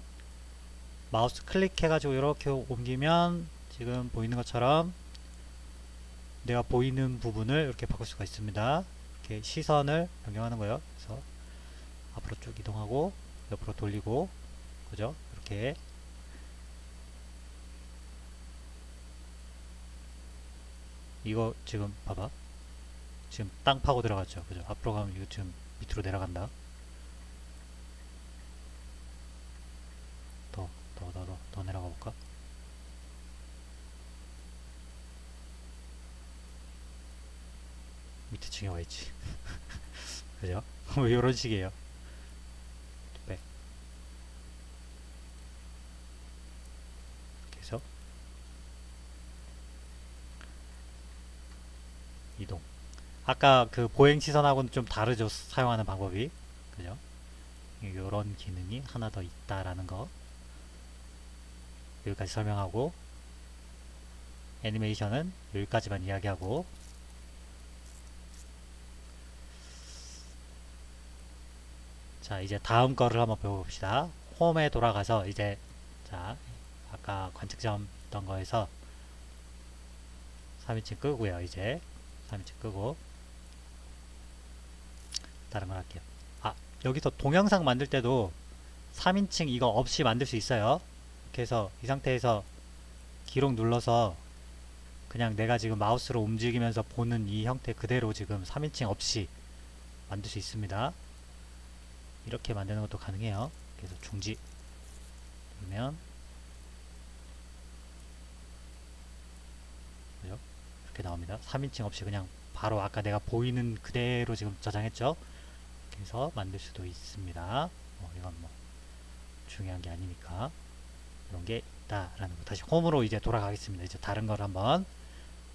마우스 클릭해가지고 이렇게 옮기면 지금 보이는 것처럼 내가 보이는 부분을 이렇게 바꿀 수가 있습니다. 이렇게 시선을 변경하는 거예요. 그래서 앞으로 쭉 이동하고 옆으로 돌리고 그죠? 이렇게 이거 지금 봐봐. 지금 땅 파고 들어갔죠. 그죠? 앞으로 가면 이거 지금 밑으로 내려간다. 더 내려가 볼까? 밑에 층에 와 있지. 그죠? 뭐 이런 식이에요. 백. 그래서 이동. 아까 그 보행 시선하고는 좀 다르죠. 사용하는 방법이. 그죠? 이런 기능이 하나 더 있다라는 거. 여기까지 설명하고 애니메이션은 여기까지만 이야기하고 자 이제 다음 거를 한번 배워봅시다. 홈에 돌아가서 이제 자 아까 관측점 있던 거에서 3인칭 끄고요. 이제 3인칭 끄고 다른 걸 할게요. 아 여기서 동영상 만들 때도 3인칭 이거 없이 만들 수 있어요. 이렇게 해서 이 상태에서 기록 눌러서 그냥 내가 지금 마우스로 움직이면서 보는 이 형태 그대로 지금 3인칭 없이 만들 수 있습니다. 이렇게 만드는 것도 가능해요. 그래서 중지 누르면 그죠? 이렇게 나옵니다. 3인칭 없이 그냥 바로 아까 내가 보이는 그대로 지금 저장했죠? 그래서 만들 수도 있습니다. 이건 뭐 중요한 게 아니니까 이런 게 있다라는 거. 다시 홈으로 이제 돌아가겠습니다. 이제 다른 걸 한번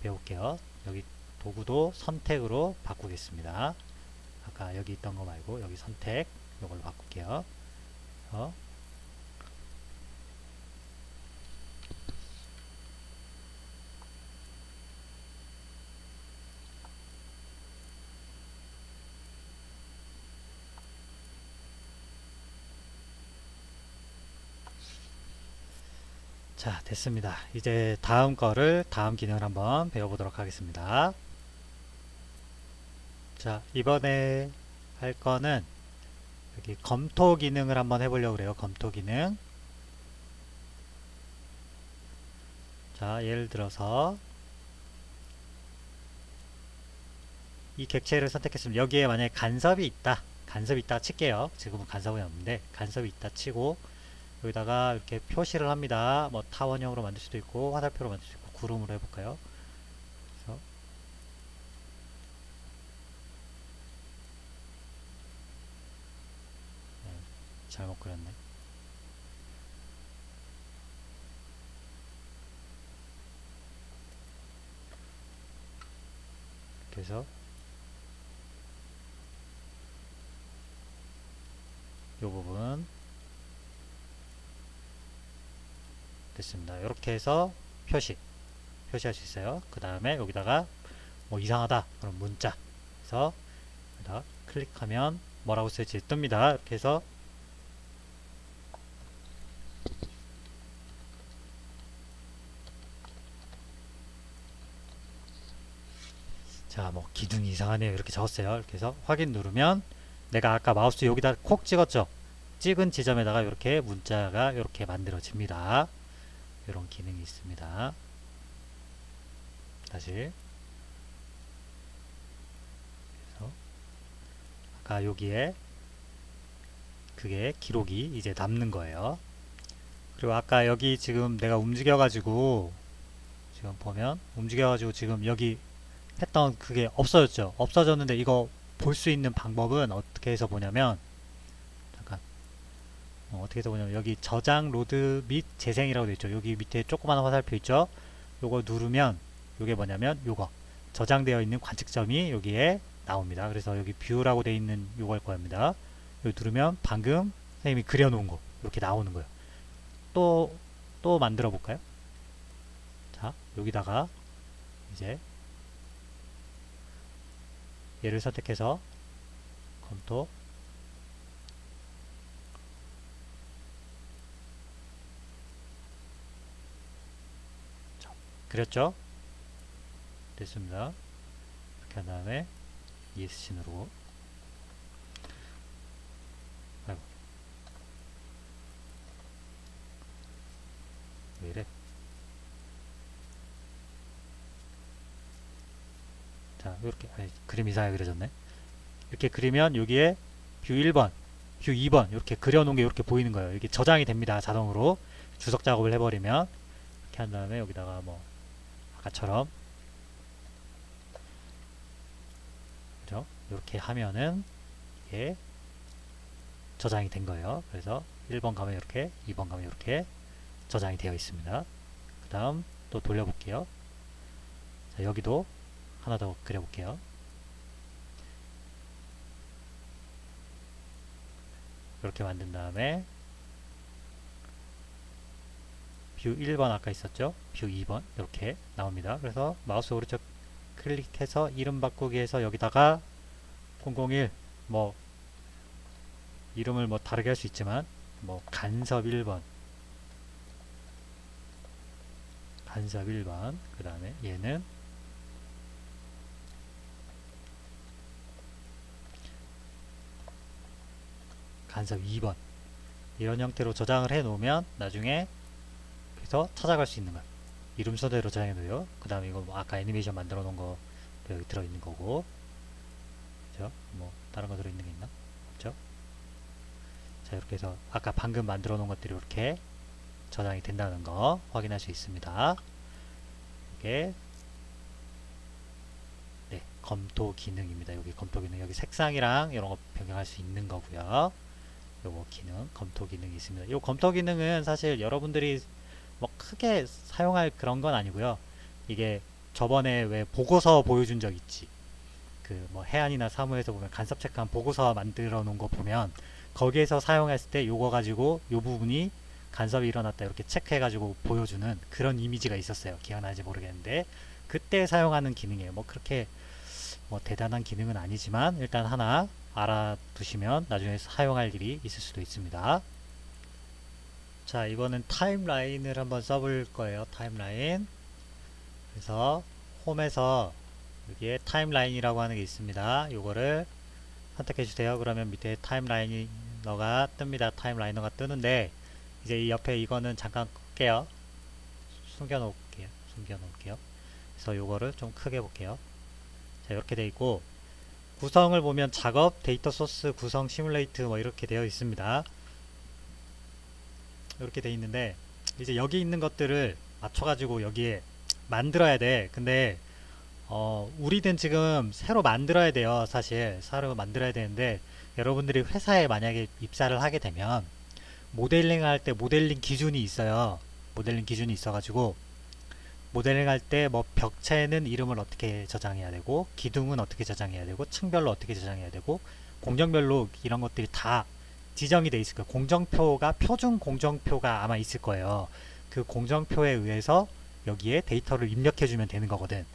배울게요. 여기 도구도 선택으로 바꾸겠습니다. 아까 여기 있던 거 말고 여기 선택 이걸로 바꿀게요. 자, 됐습니다. 이제 다음 거를 다음 기능을 한번 배워보도록 하겠습니다. 자, 이번에 할 거는 여기 검토 기능을 한번 해보려고 그래요. 검토 기능. 자, 예를 들어서 이 객체를 선택했으면 여기에 만약에 간섭이 있다. 간섭이 있다 칠게요. 지금은 간섭이 없는데 간섭이 있다 치고 여기다가 이렇게 표시를 합니다. 뭐 타원형으로 만들 수도 있고 화살표로 만들 수도 있고 구름으로 해볼까요? 그래서 잘못 그렸네. 그래서 이 부분 됐습니다. 이렇게 해서 표시할 수 있어요. 그 다음에 여기다가 뭐 이상하다 그럼 문자 그래서 여기다가 클릭하면 뭐라고 쓸지 뜹니다. 이렇게 해서 자, 뭐 기둥이 이상하네요. 이렇게 적었어요. 이렇게 해서 확인 누르면 내가 아까 마우스 여기다 콕 찍었죠. 찍은 지점에다가 이렇게 문자가 이렇게 만들어집니다. 이런 기능이 있습니다. 다시 그래서 아까 여기에 그게 기록이 이제 남는 거예요. 그리고 아까 여기 지금 내가 움직여가지고 지금 보면 움직여가지고 지금 여기 했던 그게 없어졌죠. 없어졌는데 이거 볼 수 있는 방법은 어떻게 해서 보냐면 잠깐 어떻게 해서 보냐면 여기 저장 로드 및 재생이라고 되어 있죠. 여기 밑에 조그마한 화살표 있죠. 요거 누르면 요게 뭐냐면 요거 저장되어 있는 관측점이 여기에 나옵니다. 그래서 여기 뷰라고 되어 있는 요걸 겁니다. 여기 누르면 방금 선생님이 그려놓은 거 이렇게 나오는 거예요. 또 만들어 볼까요? 자, 여기다가 이제 얘를 선택해서 검토 자, 그렸죠? 됐습니다. 이렇게 한 다음에 ESC 누르고 아이고 왜 이래? 자, 이렇게 그림 이상하게 그려졌네. 이렇게 그리면 여기에 뷰 1번, 뷰 2번 이렇게 그려놓은 게 이렇게 보이는 거예요. 이게 저장이 됩니다. 자동으로 주석 작업을 해버리면 이렇게 한 다음에 여기다가 뭐 아까처럼 그죠? 이렇게 하면은 이게 저장이 된 거예요. 그래서 1번 가면 이렇게, 2번 가면 이렇게 저장이 되어 있습니다. 그 다음 또 돌려볼게요. 자, 여기도 하나 더 그려볼게요. 이렇게 만든 다음에 뷰 1번 아까 있었죠? 뷰 2번 이렇게 나옵니다. 그래서 마우스 오른쪽 클릭해서 이름 바꾸기 해서 여기다가 001 뭐 이름을 뭐 다르게 할 수 있지만 뭐 간섭 1번 그 다음에 얘는 간섭 2번 이런 형태로 저장을 해 놓으면 나중에 그래서 찾아갈 수 있는 거예요. 이름 순서대로 저장해 놓어요. 그 다음에 이거 뭐 아까 애니메이션 만들어 놓은 거 여기 들어 있는 거고 그죠? 뭐 다른 거 들어 있는 게 있나? 없죠? 자, 이렇게 해서 아까 방금 만들어 놓은 것들이 이렇게 저장이 된다는 거 확인할 수 있습니다. 이게 네, 검토 기능입니다. 여기 검토 기능 여기 색상이랑 이런 거 변경할 수 있는 거고요. 요거 기능 검토 기능이 있습니다. 요 검토 기능은 사실 여러분들이 뭐 크게 사용할 그런 건 아니고요. 이게 저번에 왜 보고서 보여준 적 있지? 그 뭐 해안이나 사무에서 보면 간섭 체크한 보고서 만들어 놓은 거 보면 거기에서 사용했을 때 요거 가지고 요 부분이 간섭이 일어났다 이렇게 체크해 가지고 보여주는 그런 이미지가 있었어요. 기억나는지 모르겠는데 그때 사용하는 기능이에요. 뭐 그렇게 뭐 대단한 기능은 아니지만 일단 하나 알아두시면 나중에 사용할 일이 있을 수도 있습니다. 자, 이번엔 타임라인을 한번 써볼 거예요. 타임라인. 그래서 홈에서 여기에 타임라인이라고 하는 게 있습니다. 요거를 선택해 주세요. 그러면 밑에 타임라이너가 뜹니다. 타임라이너가 뜨는데 이제 이 옆에 이거는 잠깐 끌게요. 숨겨 놓을게요. 그래서 요거를 좀 크게 볼게요. 자, 이렇게 돼 있고 구성을 보면 작업, 데이터 소스, 구성, 시뮬레이트 뭐 이렇게 되어 있습니다. 이렇게 되어 있는데 이제 여기 있는 것들을 맞춰가지고 여기에 만들어야 돼. 근데 우리는 지금 새로 만들어야 돼요. 사실 새로 만들어야 되는데 여러분들이 회사에 만약에 입사를 하게 되면 모델링 할 때 모델링 기준이 있어요. 모델링 기준이 있어가지고 모델링 할 때 뭐 벽체는 이름을 어떻게 저장해야 되고 기둥은 어떻게 저장해야 되고 층별로 어떻게 저장해야 되고 공정별로 이런 것들이 다 지정이 돼 있을 거예요. 공정표가 표준 공정표가 아마 있을 거예요. 그 공정표에 의해서 여기에 데이터를 입력해 주면 되는 거거든.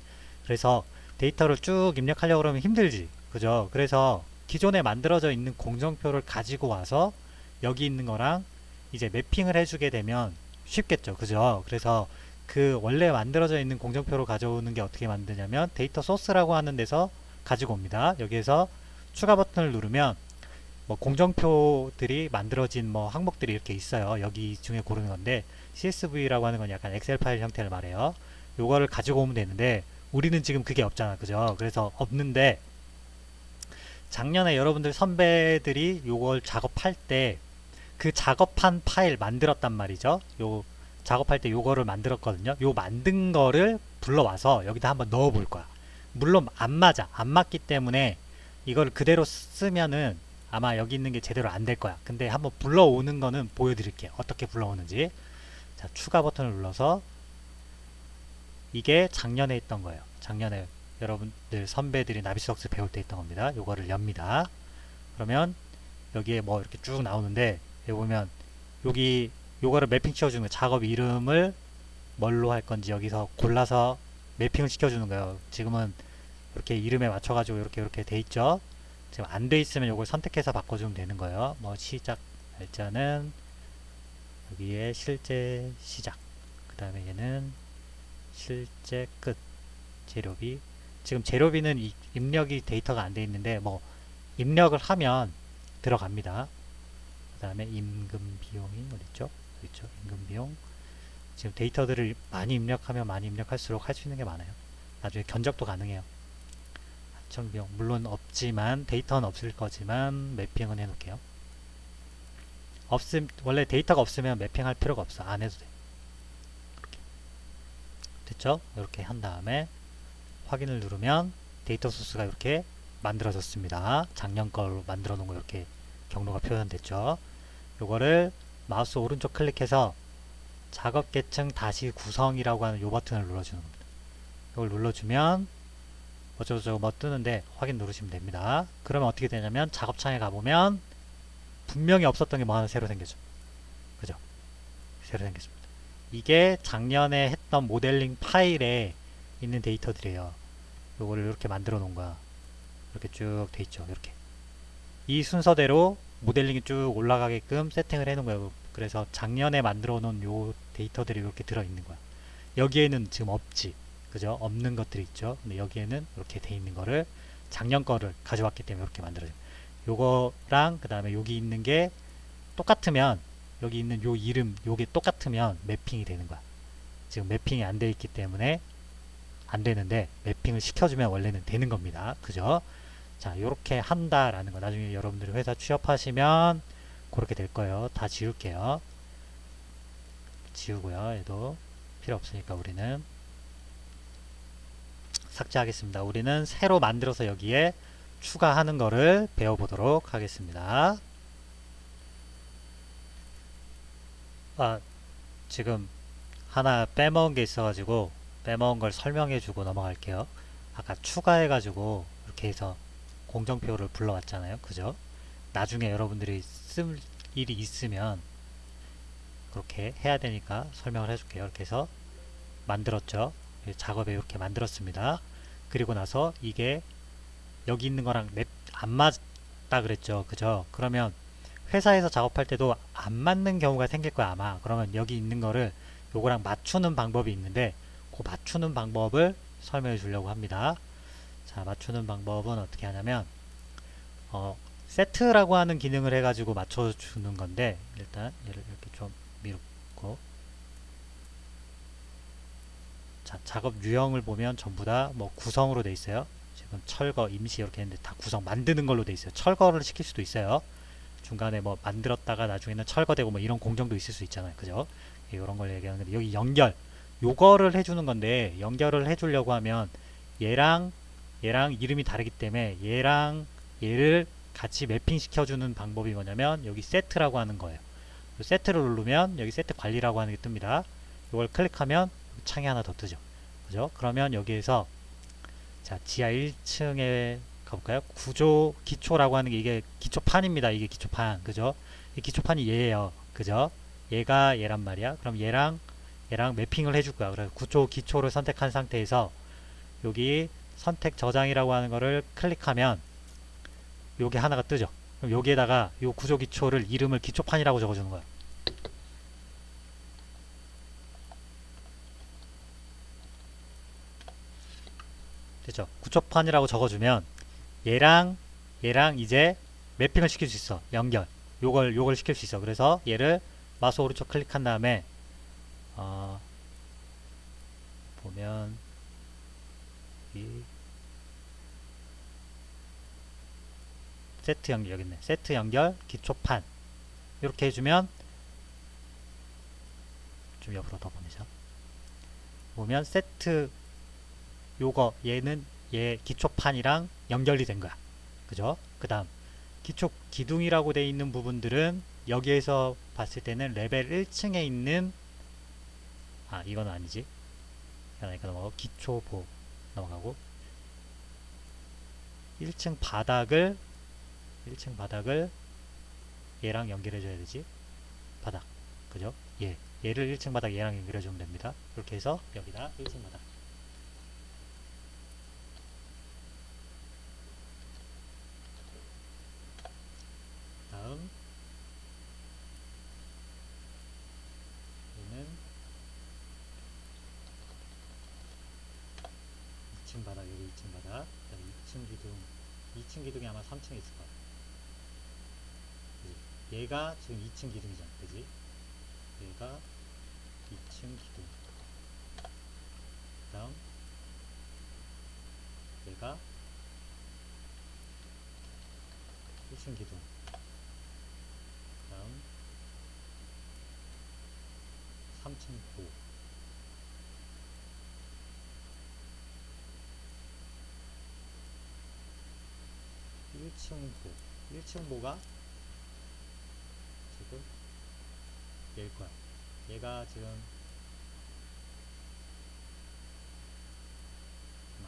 그래서 데이터를 쭉 입력하려고 그러면 힘들지. 그죠? 그래서 기존에 만들어져 있는 공정표를 가지고 와서 여기 있는 거랑 이제 매핑을 해주게 되면 쉽겠죠. 그죠? 그래서 그 원래 만들어져 있는 공정표로 가져오는 게 어떻게 만드냐면 데이터 소스라고 하는 데서 가지고 옵니다. 여기에서 추가 버튼을 누르면 뭐 공정표들이 만들어진 뭐 항목들이 이렇게 있어요. 여기 중에 고르는 건데 CSV라고 하는 건 약간 엑셀 파일 형태를 말해요. 요거를 가지고 오면 되는데 우리는 지금 그게 없잖아. 그죠? 그래서 없는데 작년에 여러분들 선배들이 요걸 작업할 때 그 작업한 파일 만들었단 말이죠. 요 작업할 때 요거를 만들었거든요. 요 만든 거를 불러와서 여기다 한번 넣어 볼 거야. 물론 안 맞아. 안 맞기 때문에 이걸 그대로 쓰면은 아마 여기 있는 게 제대로 안 될 거야. 근데 한번 불러오는 거는 보여드릴게요. 어떻게 불러오는지. 자, 추가 버튼을 눌러서 이게 작년에 있던 거예요. 작년에 여러분들 선배들이 나비스웍스 배울 때 있던 겁니다. 요거를 엽니다. 그러면 여기에 뭐 이렇게 쭉 나오는데 여기 보면 여기 요거를 매핑 시켜주는 거예요. 작업 이름을 뭘로 할 건지 여기서 골라서 매핑을 시켜주는 거예요. 지금은 이렇게 이름에 맞춰가지고 이렇게 돼 있죠. 지금 안 돼 있으면 요걸 선택해서 바꿔주면 되는 거예요. 뭐 시작 날짜는 여기에 실제 시작, 그 다음에 얘는 실제 끝, 재료비. 지금 재료비는 입력이 데이터가 안 돼 있는데 뭐 입력을 하면 들어갑니다. 그 다음에 임금 비용이 어딨죠? 여기 있죠. 임금 비용. 지금 데이터들을 많이 입력하면 많이 입력할수록 할 수 있는 게 많아요. 나중에 견적도 가능해요. 하청 비용 물론 없지만 데이터는 없을 거지만 매핑은 해놓을게요. 원래 데이터가 없으면 매핑할 필요가 없어. 안 해도 돼. 이렇게. 됐죠? 이렇게 한 다음에 확인을 누르면 데이터 소스가 이렇게 만들어졌습니다. 작년 걸로 만들어 놓은 거 이렇게 경로가 표현됐죠. 요거를 마우스 오른쪽 클릭해서 작업 계층 다시 구성이라고 하는 요 버튼을 눌러주는 겁니다. 이걸 눌러주면 어쩌고저쩌고 뭐 뜨는데 확인 누르시면 됩니다. 그러면 어떻게 되냐면 작업창에 가보면 분명히 없었던 게 뭐 하나 새로 생겨져. 그죠? 새로 생겼습니다. 이게 작년에 했던 모델링 파일에 있는 데이터들이에요. 요거를 이렇게 만들어 놓은 거야. 이렇게 쭉 돼 있죠. 이렇게. 이 순서대로 모델링이 쭉 올라가게끔 세팅을 해 놓은 거예요. 그래서 작년에 만들어 놓은 요 데이터들이 이렇게 들어 있는 거야. 여기에는 지금 없지. 그죠? 없는 것들이 있죠. 근데 여기에는 이렇게 돼 있는 거를 작년 거를 가져왔기 때문에 이렇게 만들어져요. 요거랑 그 다음에 여기 있는 게 똑같으면 여기 있는 요 이름 요게 똑같으면 매핑이 되는 거야. 지금 매핑이 안 돼 있기 때문에 안 되는데 매핑을 시켜주면 원래는 되는 겁니다. 그죠? 자, 요렇게 한다라는 거. 나중에 여러분들이 회사 취업하시면 그렇게 될 거예요. 다 지울게요. 지우고요. 얘도 필요 없으니까 우리는 삭제하겠습니다. 우리는 새로 만들어서 여기에 추가하는 거를 배워보도록 하겠습니다. 지금 하나 빼먹은 게 있어가지고 빼먹은 걸 설명해주고 넘어갈게요. 아까 추가해가지고 이렇게 해서 공정표를 불러왔잖아요. 그죠? 나중에 여러분들이 쓸 일이 있으면 그렇게 해야 되니까 설명을 해줄게요. 이렇게 해서 만들었죠. 작업에 이렇게 만들었습니다. 그리고 나서 이게 여기 있는 거랑 안 맞다 그랬죠. 그죠? 그러면 회사에서 작업할 때도 안 맞는 경우가 생길 거야 아마. 그러면 여기 있는 거를 요거랑 맞추는 방법이 있는데 그 맞추는 방법을 설명해 주려고 합니다. 자, 맞추는 방법은 어떻게 하냐면 세트라고 하는 기능을 해가지고 맞춰주는 건데 일단 얘를 이렇게 좀 밀고, 자, 작업 유형을 보면 전부 다 뭐 구성으로 돼 있어요. 지금 철거, 임시 이렇게 했는데 다 구성 만드는 걸로 돼 있어요. 철거를 시킬 수도 있어요. 중간에 뭐 만들었다가 나중에는 철거되고 뭐 이런 공정도 있을 수 있잖아요. 그죠? 이런 걸 얘기하는 건데 여기 연결 요거를 해주는 건데 연결을 해주려고 하면 얘랑 이름이 다르기 때문에 얘랑 얘를 같이 매핑 시켜주는 방법이 뭐냐면 여기 세트라고 하는 거예요. 세트를 누르면 여기 세트 관리라고 하는 게 뜹니다. 이걸 클릭하면 창이 하나 더 뜨죠. 그죠? 그러면 여기에서 자, 지하 1층에 가볼까요? 구조 기초라고 하는 게 이게 기초판입니다. 이게 기초판. 그죠? 이 기초판이 얘예요. 그죠? 얘가 얘란 말이야. 그럼 얘랑 얘랑 매핑을 해줄 거야. 그래서 구조 기초를 선택한 상태에서 여기 선택 저장이라고 하는 거를 클릭하면 요게 하나가 뜨죠. 그럼 여기에다가 요 구조 기초를 이름을 기초판이라고 적어주는 거야. 됐죠? 구초판이라고 적어주면 얘랑 이제 매핑을 시킬 수 있어. 연결. 요걸 시킬 수 있어. 그래서 얘를 마우스 오른쪽 클릭한 다음에 보면 이 세트 연결 여기 있네. 세트 연결 기초판 이렇게 해주면 좀 옆으로 더 보내자. 보면 세트 요거 얘는 얘 기초판이랑 연결이 된 거야. 그죠? 그 다음 기초 기둥이라고 돼 있는 부분들은 여기에서 봤을 때는 레벨 1층에 있는 이건 아니지. 그러니까 넘어가고 기초보 넘어가고 1층 바닥을 얘랑 연결해 줘야 되지. 바닥. 그죠? 얘를 1층 바닥 얘랑 연결해 주면 됩니다. 이렇게 해서 여기다 1층 바닥. 다음 얘는 2층 바닥, 여기 2층 바닥. 그다음에 2층 기둥. 2층 기둥이 아마 3층에 있을 거야. 그지? 얘가 지금 2층 기둥이잖아. 그지? 얘가 2층 기둥. 다음 얘가 1층 기둥. 다음 3층 보. 1층 보. 1층 보가 지금 얘일 거야. 얘가 지금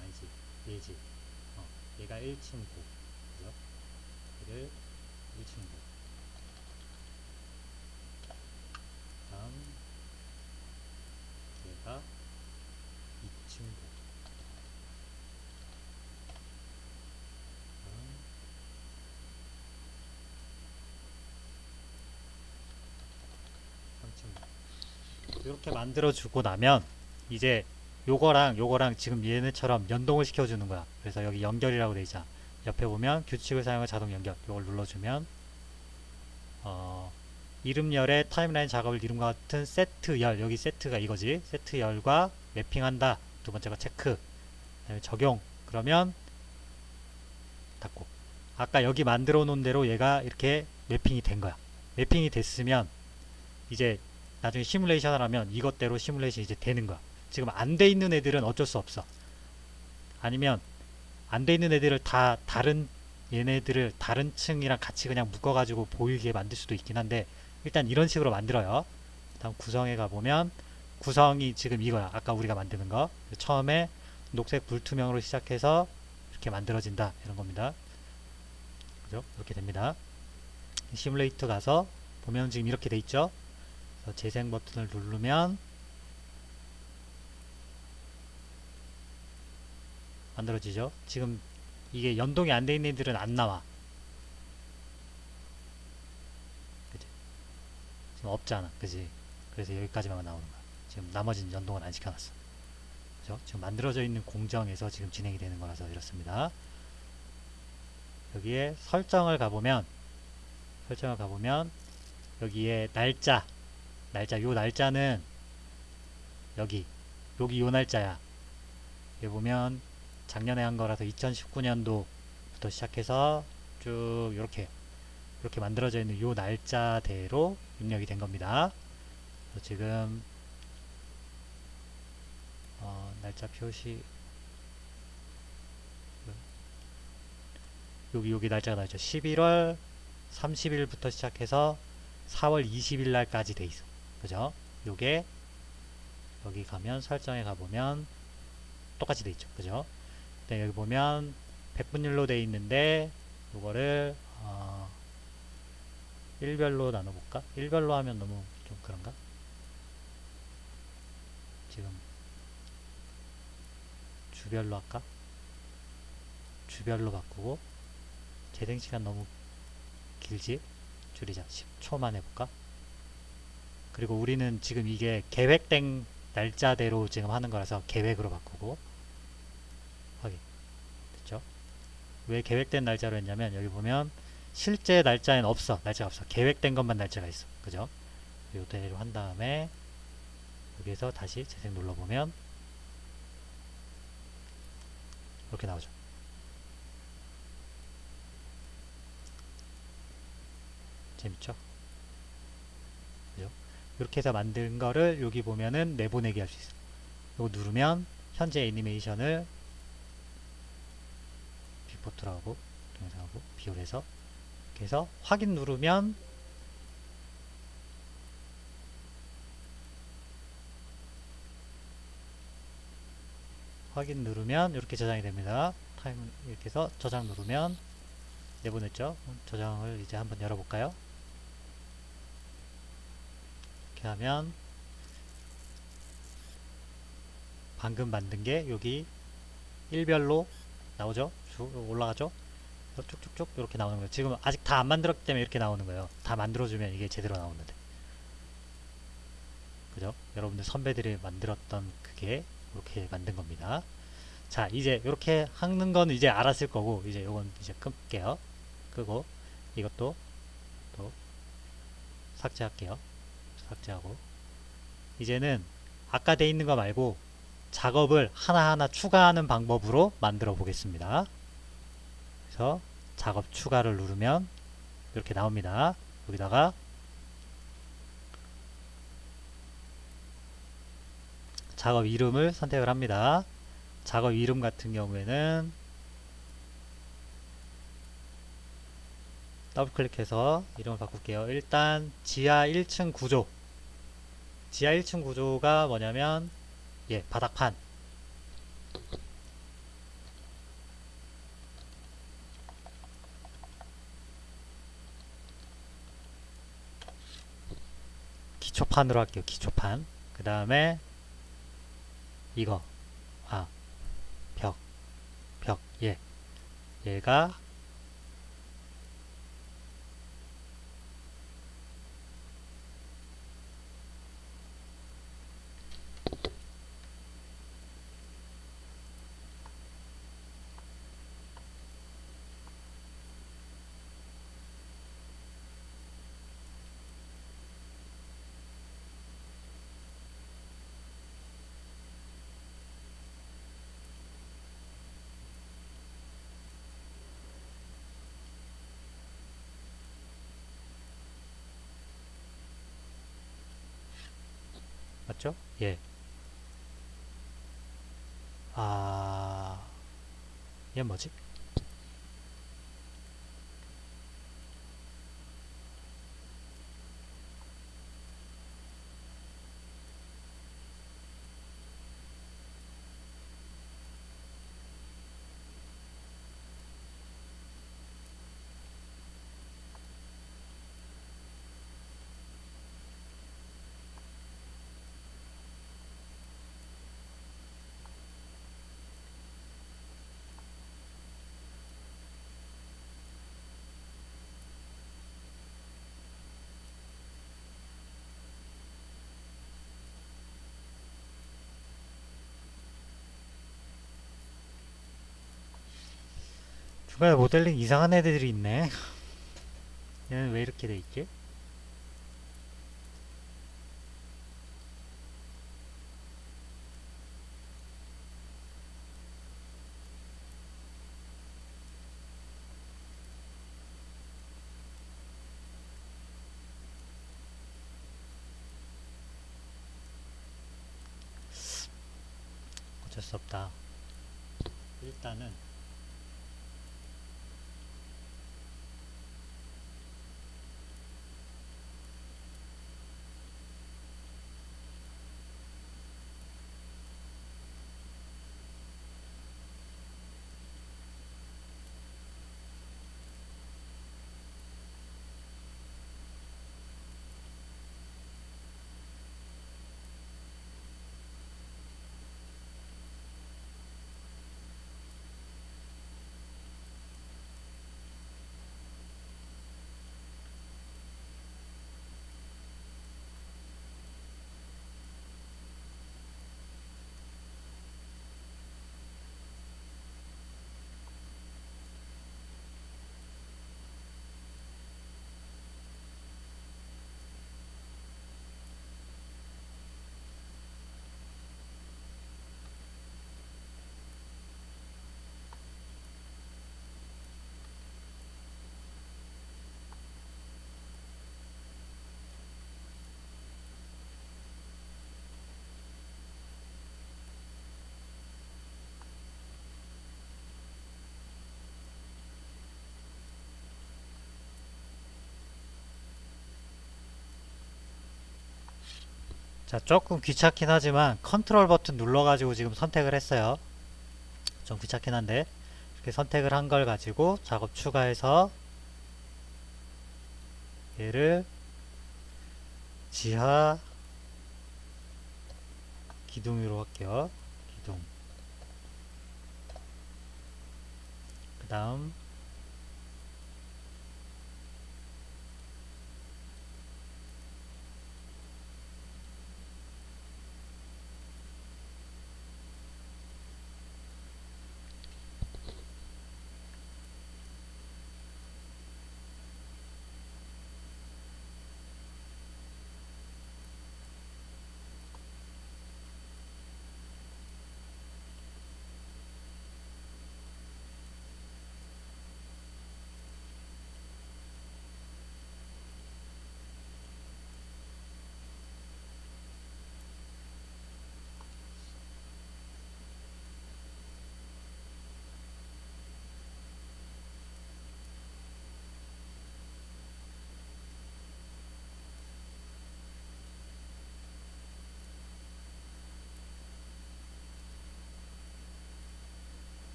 아니지. 얘지. 얘가 1층 보. 그죠? 얘를 1층 보. 다음 얘가 2층 보. 다음 3층 보. 이렇게 만들어 주고 나면 이제 요거랑 지금 얘네처럼 연동을 시켜주는 거야. 그래서 여기 연결이라고 돼 있잖아. 옆에 보면 규칙을 사용해 자동 연결. 이걸 눌러주면 이름열의 타임라인 작업을 이름과 같은 세트열, 여기 세트가 이거지. 세트열과 매핑한다. 두 번째가 체크. 그다음에 적용. 그러면 닫고. 아까 여기 만들어 놓은 대로 얘가 이렇게 매핑이 된 거야. 매핑이 됐으면 이제 나중에 시뮬레이션을 하면 이것대로 시뮬레이션이 이제 되는 거야. 지금 안 돼 있는 애들은 어쩔 수 없어. 아니면 안 돼 있는 애들을 다 얘네들을 다른 층이랑 같이 그냥 묶어가지고 보이게 만들 수도 있긴 한데 일단 이런 식으로 만들어요. 다음 구성에 가보면 구성이 지금 이거야. 아까 우리가 만드는 거. 처음에 녹색 불투명으로 시작해서 이렇게 만들어진다. 이런 겁니다. 그죠? 이렇게 됩니다. 시뮬레이터 가서 보면 지금 이렇게 돼 있죠? 그래서 재생 버튼을 누르면 만들어지죠? 지금 이게 연동이 안 돼 있는 애들은 안 나와. 그치? 지금 없잖아. 그지? 그래서 여기까지만 나오는 거야. 지금 나머지는 연동을 안 시켜놨어. 그죠? 지금 만들어져 있는 공정에서 지금 진행이 되는 거라서 이렇습니다. 여기에 설정을 가보면 여기에 날짜 요 날짜는 여기 요 날짜야. 여기 보면 작년에 한 거라서 2019년도부터 시작해서 쭉 이렇게 만들어져 있는 요 날짜대로 입력이 된 겁니다. 그래서 지금 날짜 표시 여기 날짜가 나왔죠. 11월 30일부터 시작해서 4월 20일 날까지 돼 있어. 그죠? 요게 여기 가면 설정에 가보면 똑같이 돼 있죠. 그죠? 네, 여기 보면 100분율로 돼 있는데 요거를 일별로 나눠볼까? 일별로 하면 너무 좀 그런가? 지금 주별로 할까? 주별로 바꾸고 재생시간 너무 길지? 줄이자. 10초만 해볼까? 그리고 우리는 지금 이게 계획된 날짜대로 지금 하는 거라서 계획으로 바꾸고 확인. 됐죠? 왜 계획된 날짜로 했냐면 여기 보면 실제 날짜에는 없어. 날짜가 없어. 계획된 것만 날짜가 있어. 그죠? 요대로 한 다음에 여기에서 다시 재생 눌러보면 이렇게 나오죠. 재밌죠? 그죠? 이렇게 해서 만든 거를 여기 보면은 내보내기 할 수 있어요. 이거 누르면 현재 애니메이션을 빅포트라고 동영상하고 비교해서 이렇게 해서 확인 누르면 이렇게 저장이 됩니다. 타임 이렇게 해서 저장 누르면 내보냈죠. 저장을 이제 한번 열어볼까요? 이렇게 하면 방금 만든 게 여기 일별로 나오죠. 올라가죠. 쭉쭉쭉 이렇게 나오는 거예요. 지금 아직 다 안 만들었기 때문에 이렇게 나오는 거예요. 다 만들어주면 이게 제대로 나오는데. 그죠? 여러분들 선배들이 만들었던 그게 이렇게 만든 겁니다. 자, 이제 이렇게 하는 건 이제 알았을 거고, 이제 이건 이제 끌게요. 끄고, 이것도 또 삭제할게요. 삭제하고. 이제는 아까 돼 있는 거 말고 작업을 하나하나 추가하는 방법으로 만들어 보겠습니다. 그래서 작업 추가를 누르면 이렇게 나옵니다. 여기다가 작업 이름을 선택을 합니다. 작업 이름 같은 경우에는 더블 클릭해서 이름을 바꿀게요. 일단 지하 1층 구조. 지하 1층 구조가 뭐냐면 바닥판. 기초판으로 할게요. 기초판. 그 다음에 이거 벽 얘가 맞죠? 얘 뭐지? 중간에 모델링 이상한 애들이 있네. 얘는 왜 이렇게 돼 있지? 어쩔 수 없다. 일단은 자, 조금 귀찮긴 하지만 컨트롤 버튼 눌러가지고 지금 선택을 했어요. 좀 귀찮긴 한데 이렇게 선택을 한 걸 가지고 작업 추가해서 얘를 지하 기둥으로 할게요. 기둥. 그 다음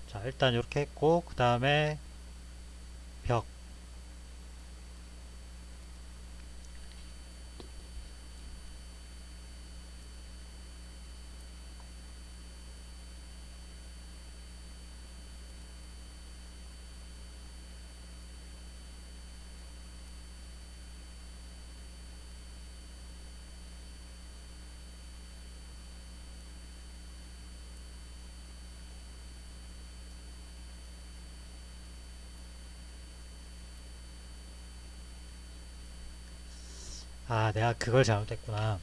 자, 일단 이렇게 했고 그 다음에 벽. 아, 내가 그걸 잘못했구나.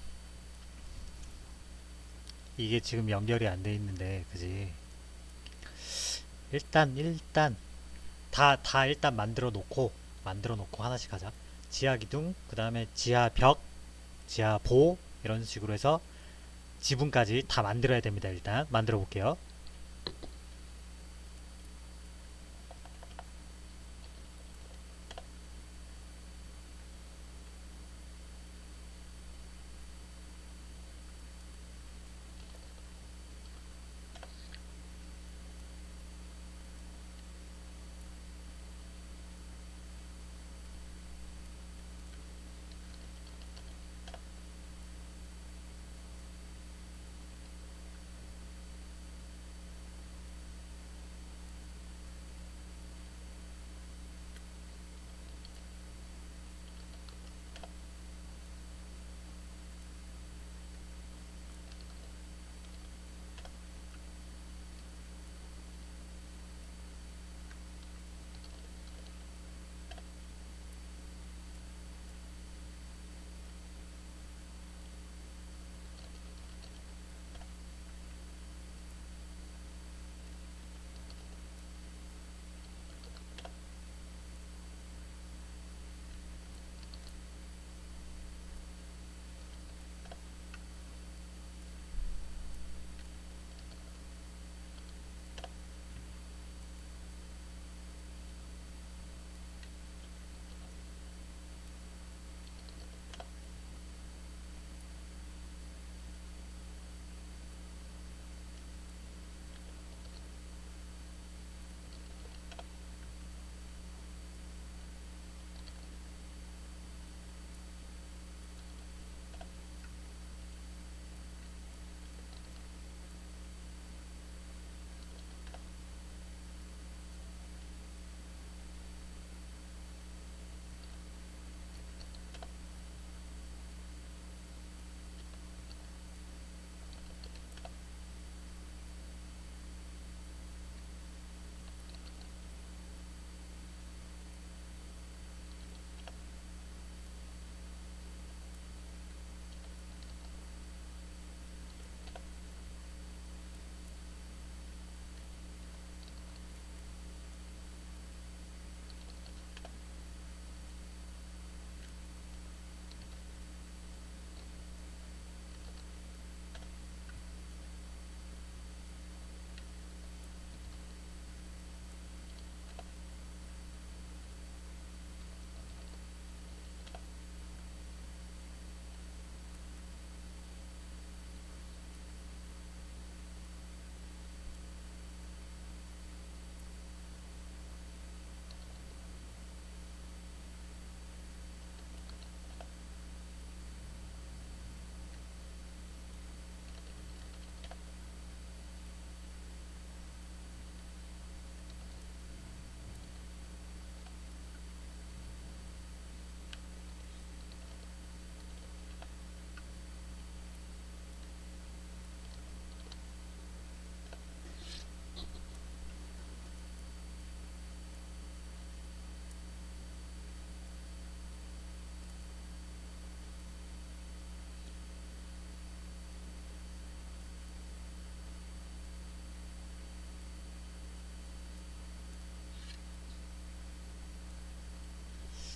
이게 지금 연결이 안 돼 있는데, 그지? 일단 다 일단 만들어 놓고 하나씩 하자. 지하 기둥, 그 다음에 지하 벽, 지하 보 이런 식으로 해서 지붕까지 다 만들어야 됩니다. 일단 만들어 볼게요.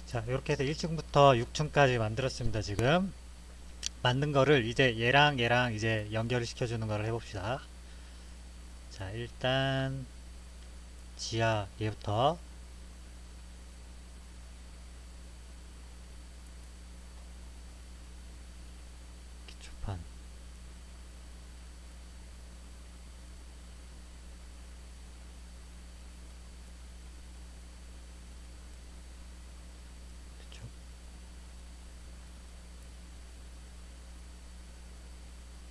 자, 이렇게 해서 1층부터 6층까지 만들었습니다. 지금 만든 거를 이제 얘랑 이제 연결을 시켜주는 거를 해봅시다. 자, 일단 지하 얘부터 기초판. 그쵸?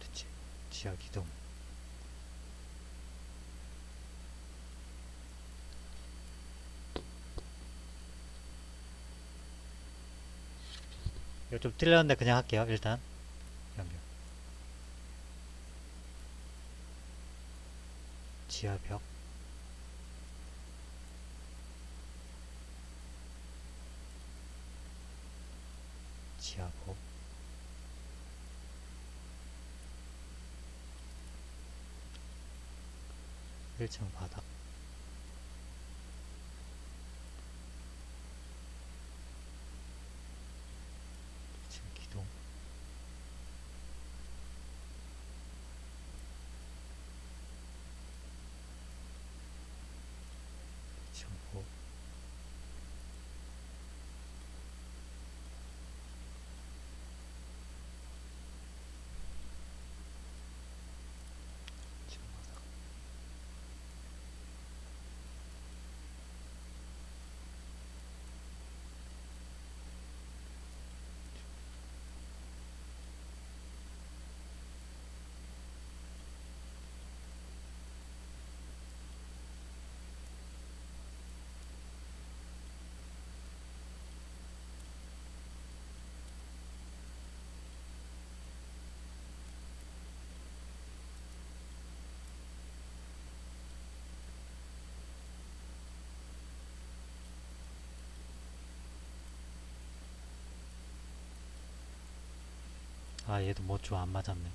됐지? 지하 기둥. 이거 좀 틀렸는데 그냥 할게요. 일단 연결. 지하 벽. 지하고 1층 바닥. 2층 기둥. 층고. 층 바닥. 아, 얘도 뭐 좀 안 맞았네.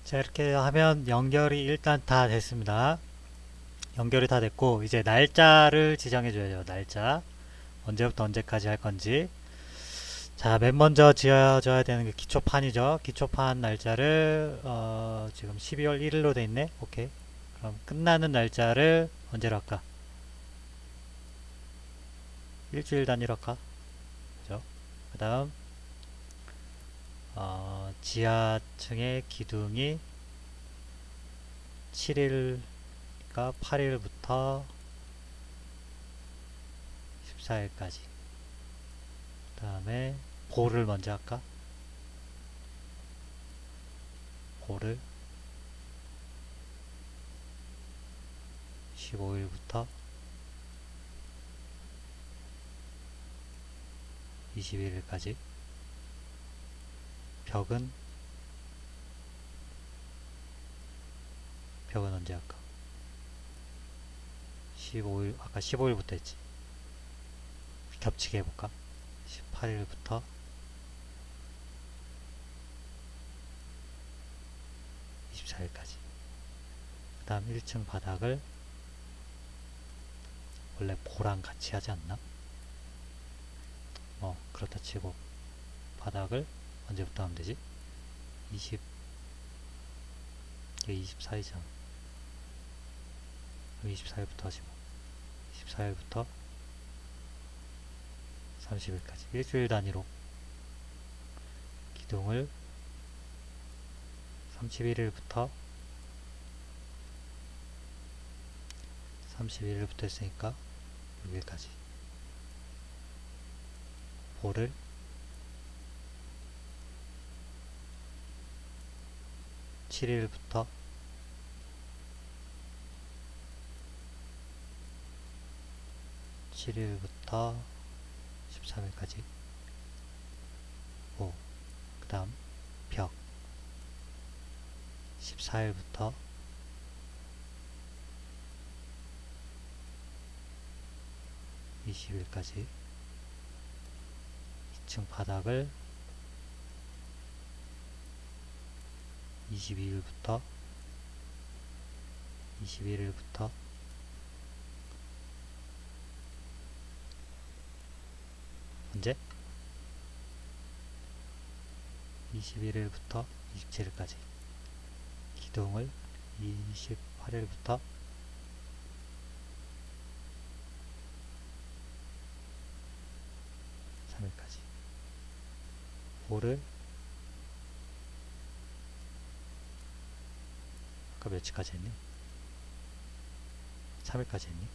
자, 이렇게 하면 연결이 일단 다 됐습니다. 연결이 다 됐고 이제 날짜를 지정해 줘야죠. 날짜 언제부터 언제까지 할 건지. 자, 맨 먼저 지어져야 되는 게 기초판이죠. 기초판 날짜를 지금 12월 1일로 돼 있네. 오케이. 그럼 끝나는 날짜를 언제로 할까? 일주일 단위로 할까? 그죠? 그 다음 지하층의 기둥이 7일과 8일부터 14일까지. 그 다음에 고를 먼저 할까? 고를 15일부터 21일까지. 벽은 언제 할까? 15일, 아까 15일부터 했지. 겹치게 해볼까? 18일부터 24일까지. 그 다음 1층 바닥을 원래 보랑 같이 하지 않나? 그렇다 치고 바닥을 언제부터 하면 되지? 20, 이게 24일이잖아. 24일부터 하지 뭐. 24일부터 30일까지 일주일 단위로 기둥을 31일부터 했으니까 6일까지 볼을 7일부터 13일까지 오, 그 다음 벽 14일부터 20일까지 2층 바닥을 22일부터 21일부터 언제? 21일부터 27일까지 기둥을 28일부터 3일까지 볼을 아까 며칠까지 했니? 3일까지 했니?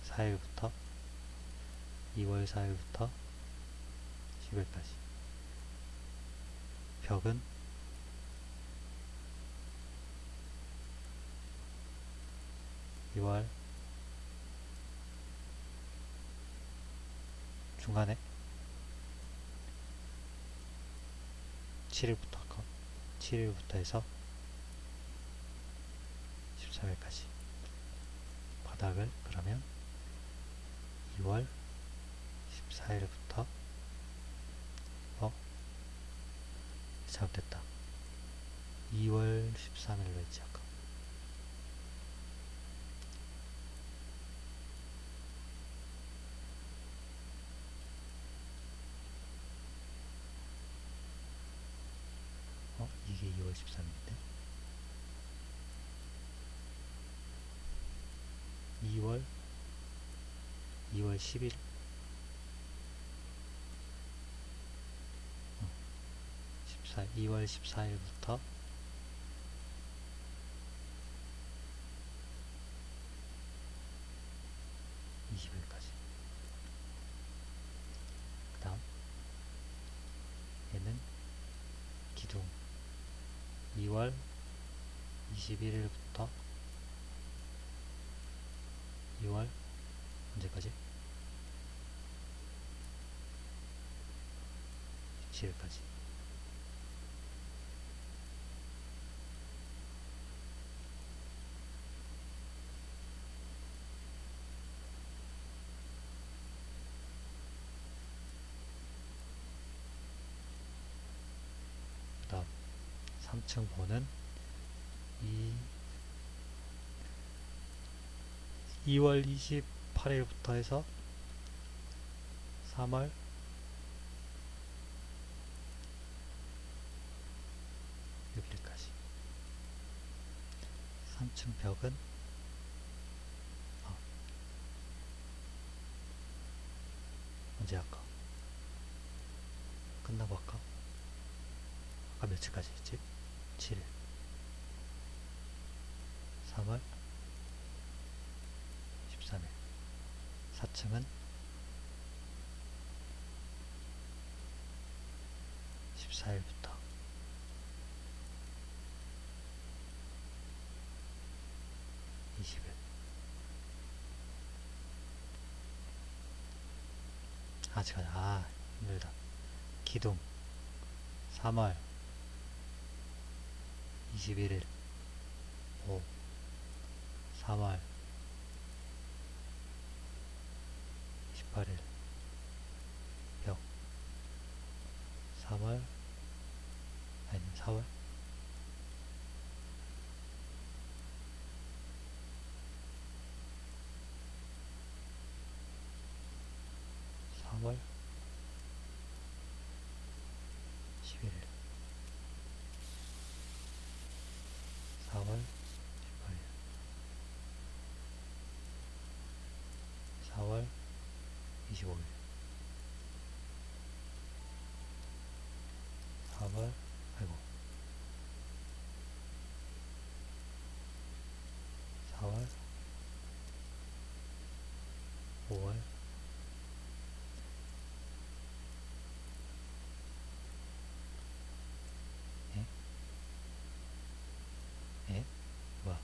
4일부터 2월 4일부터 10일까지 벽은 2월 중간에 7일부터 할까? 7일부터 해서 13일까지 바닥을 그러면 2월 14일부터 잘못됐다. 2월 13일로 했지 아까. 이게 2월 13일인데 2월 10일 2월 14일부터 20일까지 그 다음 얘는 기둥 2월 21일부터 2월 언제까지? 17일까지 그 다음 3층 보는 2월 28일부터 해서 3월 6일까지 3층 벽은 언제 할까? 끝나고 할까? 아까 며칠까지 했지? 7일 3월 13일 4층은 14일부터 20일 아직 힘들다. 기둥 3월 21일 5 3월 28일 벽 3월 아니 4월 4월 11일 4월 18일 4월 25일 4월 아이고 4월 5월 5월 뭐야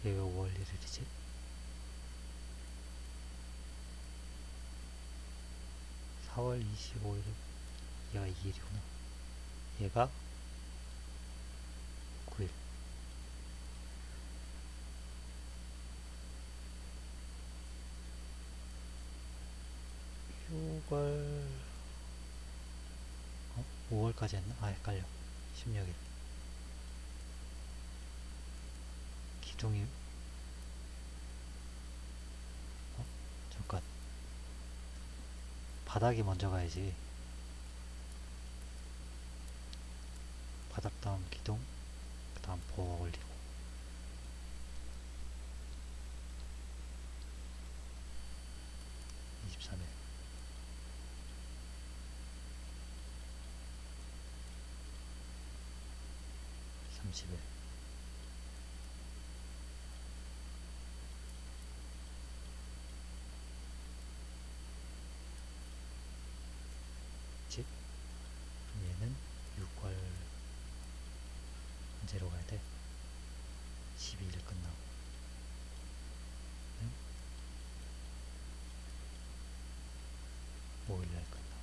얘 왜 5월 1일이지? 4월 25일 얘가 2일이구나. 얘가 9일. (6월) 5월까지 했나? 헷갈려. 16일. 기둥이 잠깐 바닥이 먼저 가야지. 바닥 다음 기둥 그 다음 보호 올리고 23일 30일 10. 그럼 얘는 6월 언제로 가야 돼? 12일 끝나고 5일날 끝나고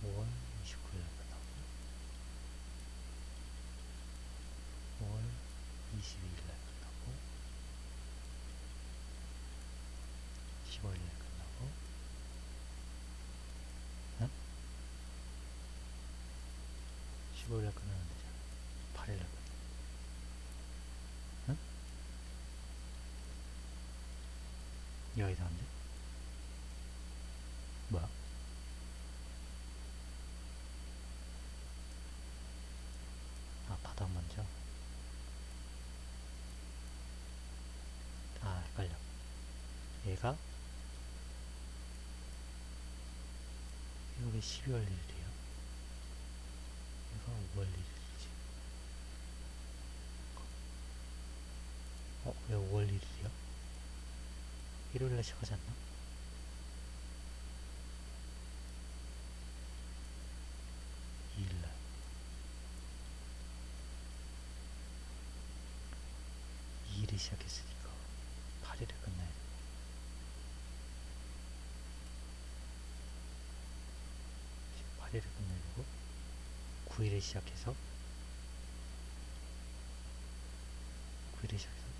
5월 29일날 끝나고 5월 22일날 끝나고 15일날 끝나고 15일날 끝나면 되잖아. 8일날 끝나. 응? 이거 이상한데? 뭐야? 바닥 먼저. 헷갈려. 얘가 왜 12월 1일이야? 얘가 5월 1일이지. 왜 5월 1일이야? 일요일날 시작하지 않나? 2일날 2일에 시작했으니까 8일에 끝나야 돼. 8일에 끝나야 되고 9일에 시작해서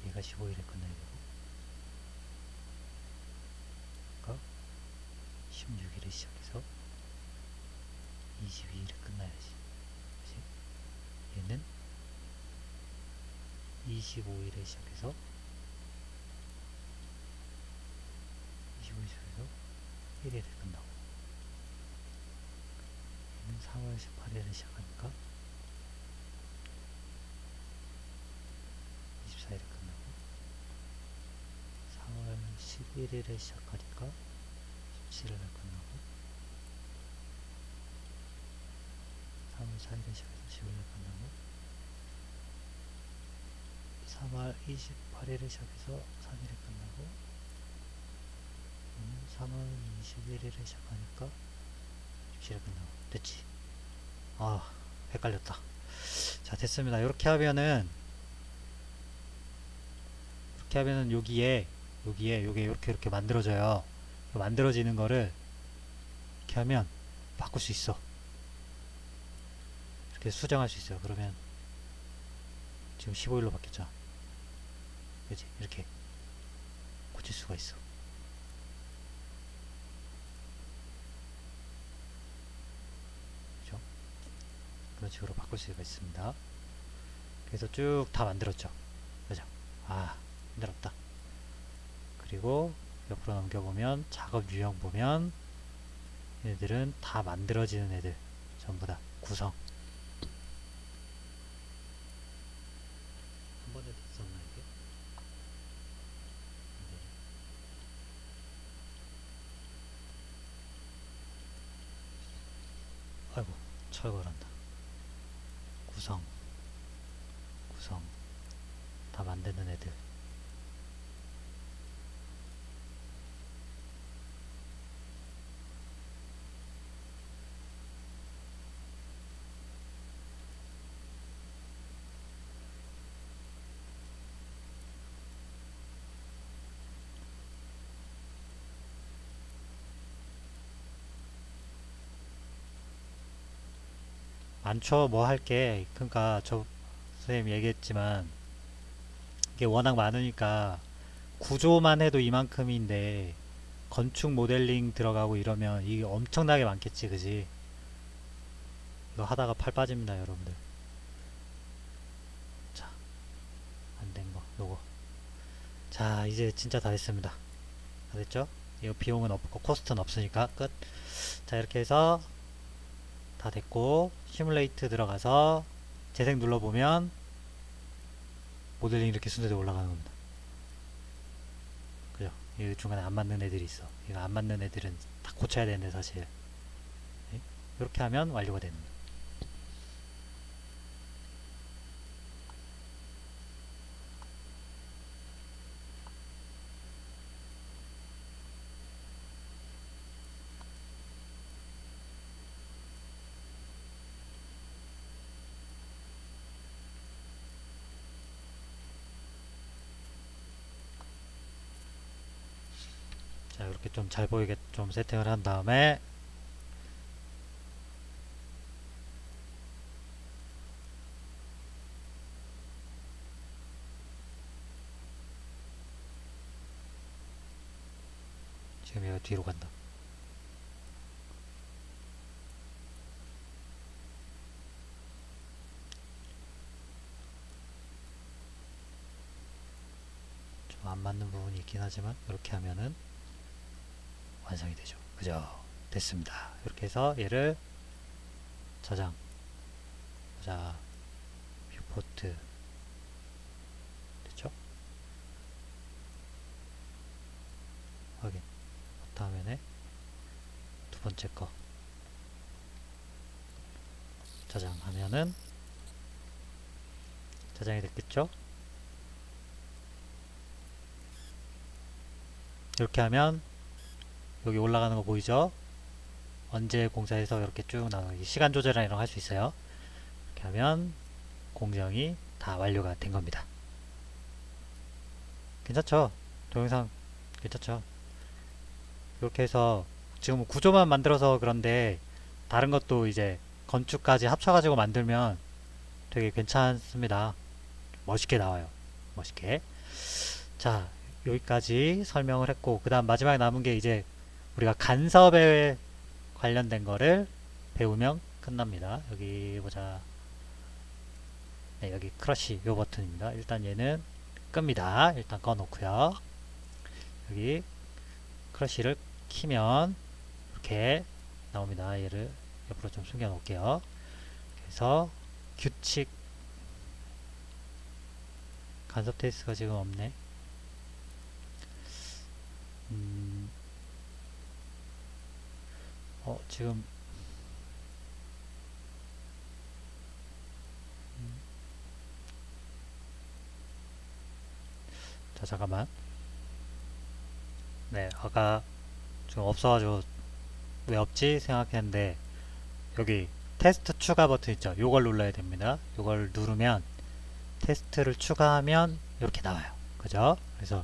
얘가 15일에 끝나야 되고 그러니까 16일에 시작해서 22일에 끝나야지. 그치? 얘는 25일에 시작해서 1일에 끝나고 얘는 4월 18일에 시작하니까 24일에 끝나고 4월 11일에 시작하니까 17일에 끝나고 3월 4일에 시작해서 10일에 끝나고 3월 28일에 시작해서 3일에 끝나고 3월 21일에 시작하니까 17일에 끝나고 됐지. 헷갈렸다. 자, 됐습니다. 이렇게 하면은 이렇게 하면은 여기에 요게 이렇게 만들어져요. 만들어지는 거를 이렇게 하면 바꿀 수 있어. 이렇게 수정할 수 있어요. 그러면 지금 15일로 바뀌었죠. 그지? 이렇게 고칠 수가 있어. 그죠? 그런 식으로 바꿀 수가 있습니다. 그래서 쭉 다 만들었죠. 그죠? 아, 힘들었다. 그리고 옆으로 넘겨보면 작업 유형 보면 얘들은 다 만들어지는 애들 전부 다 구성. 한 번에 있었나 이게? 아이고 철거란다. 구성 다 만드는 애들. 많죠. 뭐 할게. 그러니까 저 선생님 얘기했지만 이게 워낙 많으니까 구조만 해도 이만큼인데 건축 모델링 들어가고 이러면 이게 엄청나게 많겠지, 그지? 이거 하다가 팔 빠집니다, 여러분들. 자, 안 된 거, 요거. 자, 이제 진짜 다 됐습니다. 다 됐죠? 이거 비용은 없고 코스트는 없으니까 끝. 자, 이렇게 해서 다 됐고 시뮬레이트 들어가서 재생 눌러보면 모델링 이렇게 순서대로 올라가는 겁니다. 그죠? 이 중간에 안 맞는 애들이 있어. 이거 안 맞는 애들은 다 고쳐야 되는데 사실. 네? 이렇게 하면 완료가 되는 거예요. 자, 이렇게 좀 잘 보이게 좀 세팅을 한 다음에 지금 얘가 뒤로 간다. 좀 안 맞는 부분이 있긴 하지만 이렇게 하면은 완성이 되죠. 그죠? 됐습니다. 이렇게 해서 얘를 저장. 자, 뷰포트 됐죠? 확인. 다음에는 두 번째 거 저장하면은 저장이 됐겠죠? 이렇게 하면 여기 올라가는 거 보이죠? 언제 공사해서 이렇게 쭉 나가기 시간 조절이랑 이런 거 할 수 있어요. 이렇게 하면 공정이 다 완료가 된 겁니다. 괜찮죠? 동영상 괜찮죠? 이렇게 해서 지금 구조만 만들어서 그런데 다른 것도 이제 건축까지 합쳐가지고 만들면 되게 괜찮습니다. 멋있게 나와요. 멋있게. 자, 여기까지 설명을 했고 그 다음 마지막에 남은 게 이제 우리가 간섭에 관련된 거를 배우면 끝납니다. 여기 보자. 네, 여기 크러쉬 요 버튼입니다. 일단 얘는 끕니다. 일단 꺼놓고요. 여기 크러쉬를 키면 이렇게 나옵니다. 얘를 옆으로 좀 숨겨 놓을게요. 그래서 규칙 간섭 테이스가 지금 없네. 지금 자 잠깐만. 네, 아까 지금 없어가지고 왜 없지 생각했는데 여기 테스트 추가 버튼 있죠. 요걸 눌러야 됩니다. 요걸 누르면 테스트를 추가하면 이렇게 나와요. 그죠? 그래서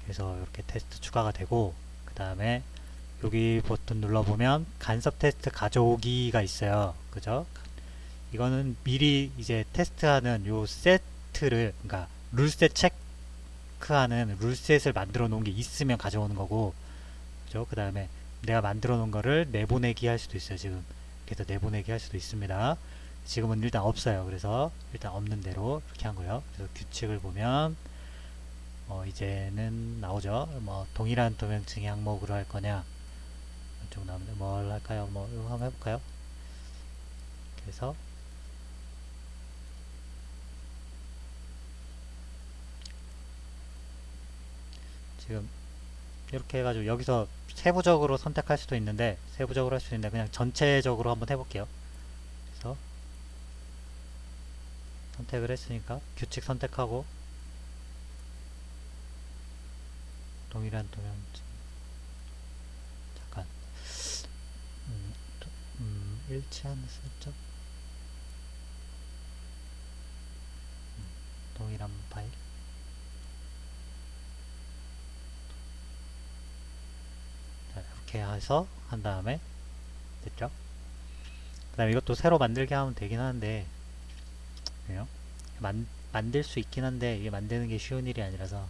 이렇게 테스트 추가가 되고, 그 다음에 여기 버튼 눌러보면 간섭 테스트 가져오기가 있어요. 그죠? 이거는 미리 이제 테스트하는 요 세트를, 그러니까 룰셋 체크하는 룰셋을 만들어 놓은 게 있으면 가져오는 거고, 그죠? 그 다음에 내가 만들어 놓은 거를 내보내기 할 수도 있어요. 지금 그래서 내보내기 할 수도 있습니다. 지금은 일단 없어요. 그래서 일단 없는 대로 이렇게 한 거예요. 그래서 규칙을 보면 이제는 나오죠. 뭐 동일한 도면층의 항목으로 할 거냐, 좀 나오는데 뭘 할까요? 뭐 이거 한번 해볼까요? 그래서 지금 이렇게 해가지고 여기서 세부적으로 선택할 수도 있는데, 세부적으로 할 수도 있는데 그냥 전체적으로 한번 해볼게요. 그래서 선택을 했으니까 규칙 선택하고 동일한 도면층, 잠깐, 음, 일치하는 슬쩍, 동일한 파일. 자, 이렇게 해서 한 다음에 됐죠? 그 다음에 이것도 새로 만들게 하면 되긴 하는데, 그래요? 만들 수 있긴 한데 이게 만드는 게 쉬운 일이 아니라서,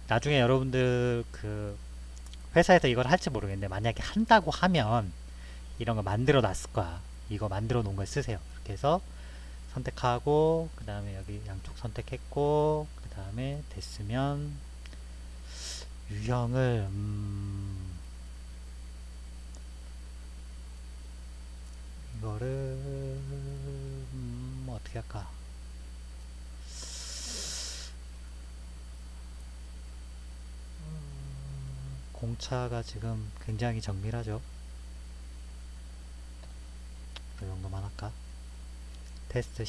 나중에 여러분들 그 회사에서 이걸 할지 모르겠는데 만약에 한다고 하면 이런 거 만들어 놨을 거야. 이거 만들어 놓은 걸 쓰세요. 이렇게 해서 선택하고, 그 다음에 여기 양쪽 선택했고, 그 다음에 됐으면 유형을 이거를 어떻게 할까? 공차가 지금 굉장히 정밀하죠. 이 정도만 할까? 테스트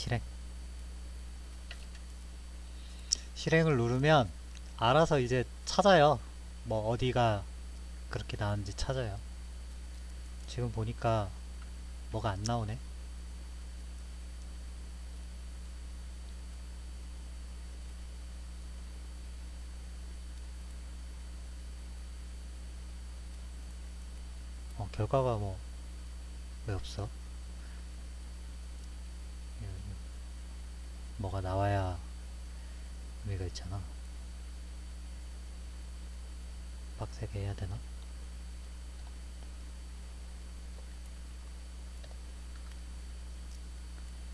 실행을 누르면 알아서 이제 찾아요. 뭐 어디가 그렇게 나왔는지 찾아요. 지금 보니까 뭐가 안 나오네. 결과가 뭐 왜 없어? 뭐가 나와야 의미가 있잖아. 빡세게 해야 되나?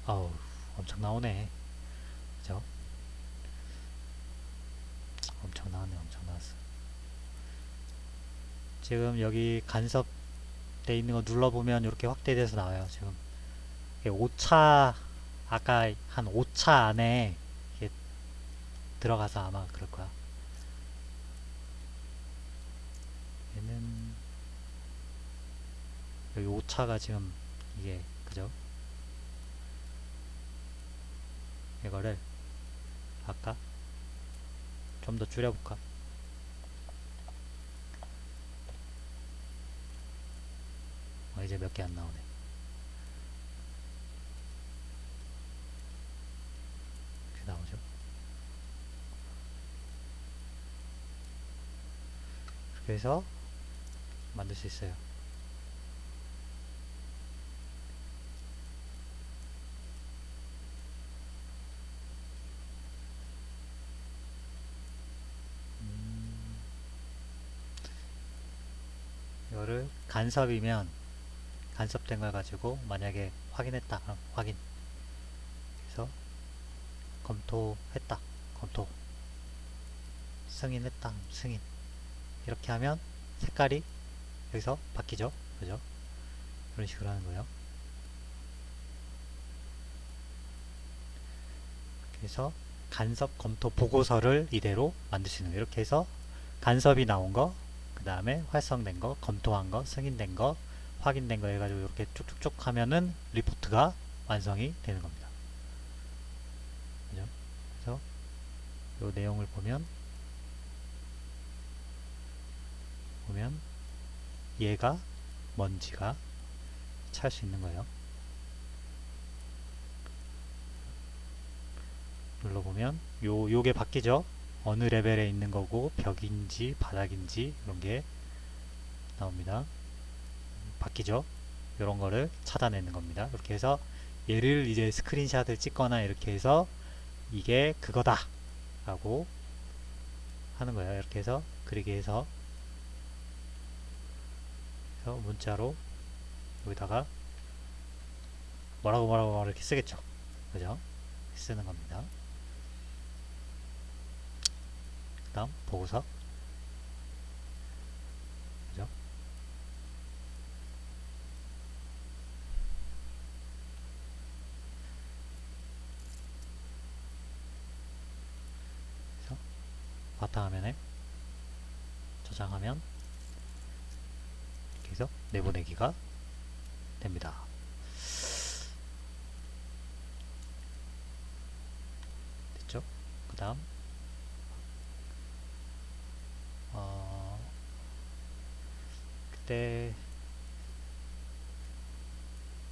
아우, 엄청 나오네. 그죠? 엄청 나왔네, 엄청 나왔어. 지금 여기 간섭 돼 있는 거 눌러보면 이렇게 확대돼서 나와요. 지금 5차, 아까 한 5차 안에 이게 들어가서 아마 그럴 거야. 얘는 여기 5차가 지금 이게, 그죠? 이거를 아까 좀 더 줄여볼까? 이제 몇 개 안 나오네. 이렇게 나오죠. 그렇게 해서 만들 수 있어요. 이거를 간섭이면 간섭된 걸 가지고 만약에 확인했다, 그럼 확인. 그래서 검토했다, 검토. 승인했다, 승인. 이렇게 하면 색깔이 여기서 바뀌죠. 그죠? 이런 식으로 하는 거예요. 그래서 간섭 검토 보고서를 이대로 만들 수 있는 거예요. 이렇게 해서 간섭이 나온 거, 그 다음에 활성된 거, 검토한 거, 승인된 거, 확인된 거 해가지고 이렇게 쭉쭉쭉 하면은 리포트가 완성이 되는 겁니다. 그죠? 그래서 이 내용을 보면 얘가 뭔지가 찾을 수 있는 거예요. 눌러보면 요게 바뀌죠. 어느 레벨에 있는 거고 벽인지 바닥인지 이런 게 나옵니다. 바뀌죠? 이런 거를 찾아내는 겁니다. 이렇게 해서 얘를 이제 스크린샷을 찍거나 이렇게 해서 이게 그거다 라고 하는 거예요. 이렇게 해서 그리게 해서 문자로 여기다가 뭐라고 이렇게 쓰겠죠. 그죠? 쓰는 겁니다. 그 다음 보고서, 그죠? 그래서 바탕화면에 저장하면 이렇게 해서 내보내기가 됩니다. 됐죠? 그 다음 그때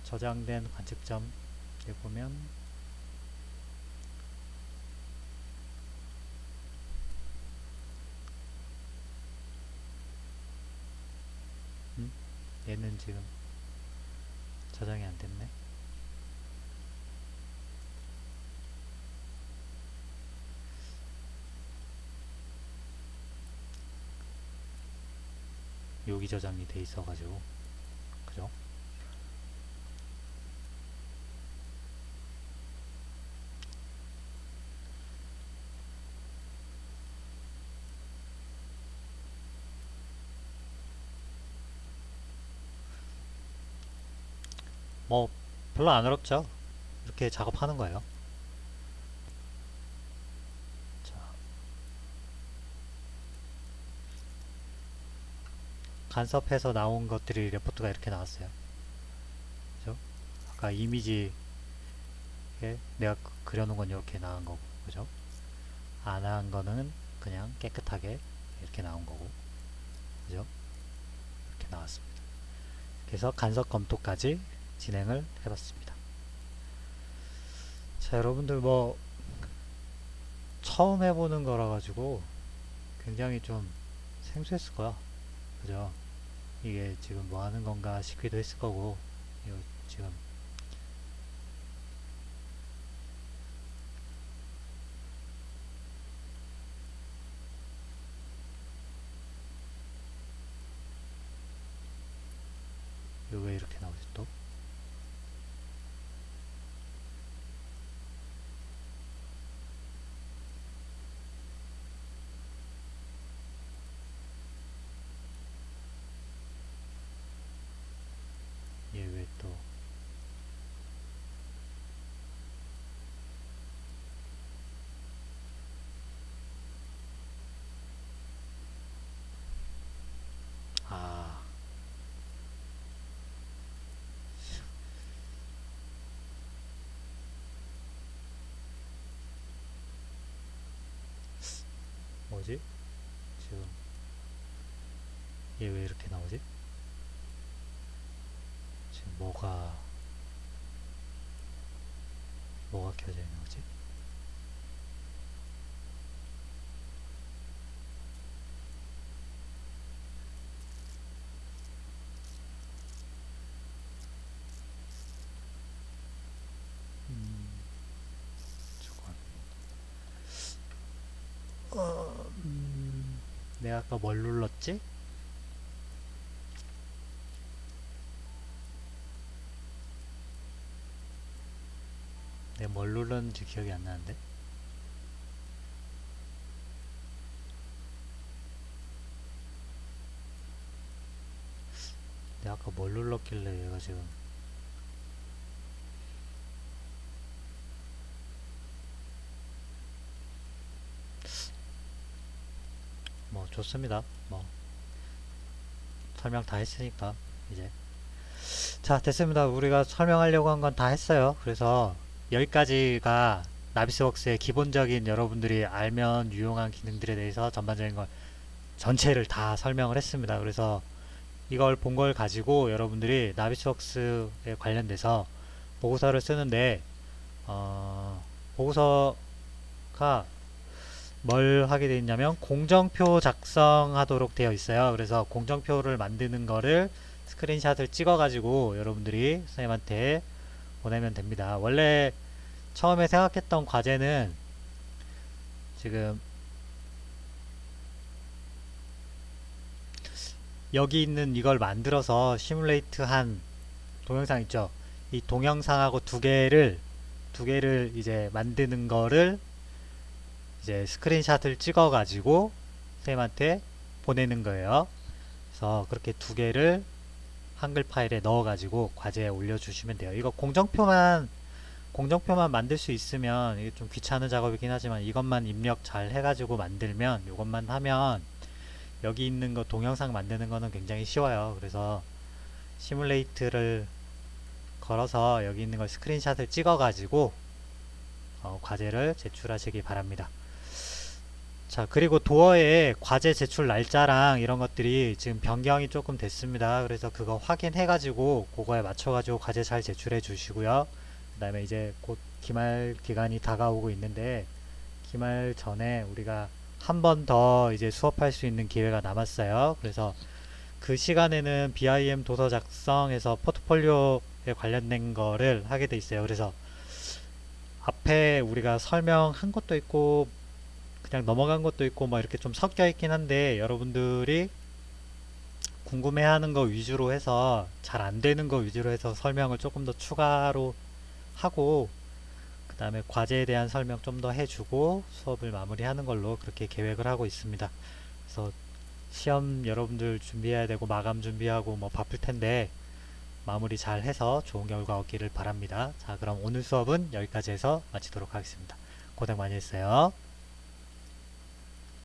저장된 관측점 보면 얘는 지금 저장이 안 됐네. 여기 저장이 돼 있어가지고, 그죠? 뭐 별로 안 어렵죠? 이렇게 작업하는 거예요. 자, 간섭해서 나온 것들이 레포트가 이렇게 나왔어요. 그죠? 아까 이미지에 내가 그려놓은 건 이렇게 나온 거고, 그죠? 안 한 거는 그냥 깨끗하게 이렇게 나온 거고, 그죠? 이렇게 나왔습니다. 그래서 간섭 검토까지 진행을 해봤습니다. 자, 여러분들 뭐 처음 해보는 거라 가지고 굉장히 좀 생소했을 거야. 그죠? 이게 지금 뭐 하는 건가 싶기도 했을 거고, 이거 지금 이거 왜 이렇게 나오지 또? 얘 왜 또? 아, 뭐지? 지금 얘 왜 이렇게 나오지? 지금 뭐가 켜져 있는 거지? 음, 잠깐. 내가 아까 뭘 눌렀지? 내가 뭘 눌렀는지 기억이 안 나는데. 내가 아까 뭘 눌렀길래 얘가 지금 뭐 좋습니다. 뭐 설명 다 했으니까 이제 자 됐습니다. 우리가 설명하려고 한 건 다 했어요. 그래서 여기까지가 나비스웍스의 기본적인 여러분들이 알면 유용한 기능들에 대해서 전반적인 걸 전체를 다 설명을 했습니다. 그래서 이걸 본 걸 가지고 여러분들이 나비스웍스에 관련돼서 보고서를 쓰는데 보고서가 뭘 하게 되어 있냐면 공정표 작성하도록 되어 있어요. 그래서 공정표를 만드는 거를 스크린샷을 찍어 가지고 여러분들이 선생님한테 보내면 됩니다. 원래 처음에 생각했던 과제는 지금 여기 있는 이걸 만들어서 시뮬레이트 한 동영상 있죠. 이 동영상하고 두 개를 이제 만드는 거를 이제 스크린샷을 찍어 가지고 선생님한테 보내는 거예요. 그래서 그렇게 두 개를 한글 파일에 넣어 가지고 과제에 올려주시면 돼요. 이거 공정표만 만들 수 있으면 이게 좀 귀찮은 작업이긴 하지만 이것만 입력 잘 해가지고 만들면 이것만 하면 여기 있는 거 동영상 만드는 거는 굉장히 쉬워요. 그래서 시뮬레이트를 걸어서 여기 있는 걸 스크린샷을 찍어 가지고 과제를 제출하시기 바랍니다. 자, 그리고 도어에 과제 제출 날짜랑 이런 것들이 지금 변경이 조금 됐습니다. 그래서 그거 확인해 가지고 그거에 맞춰 가지고 과제 잘 제출해 주시고요. 그 다음에 이제 곧 기말 기간이 다가오고 있는데 기말 전에 우리가 한 번 더 이제 수업할 수 있는 기회가 남았어요. 그래서 그 시간에는 BIM 도서 작성에서 포트폴리오에 관련된 거를 하게 돼 있어요. 그래서 앞에 우리가 설명한 것도 있고 그냥 넘어간 것도 있고 뭐 이렇게 좀 섞여 있긴 한데 여러분들이 궁금해하는 거 위주로 해서 잘 안 되는 거 위주로 해서 설명을 조금 더 추가로 하고 그 다음에 과제에 대한 설명 좀 더 해주고 수업을 마무리하는 걸로 그렇게 계획을 하고 있습니다. 그래서 시험 여러분들 준비해야 되고 마감 준비하고 뭐 바쁠 텐데 마무리 잘 해서 좋은 결과 얻기를 바랍니다. 자, 그럼 오늘 수업은 여기까지 해서 마치도록 하겠습니다. 고생 많이 했어요.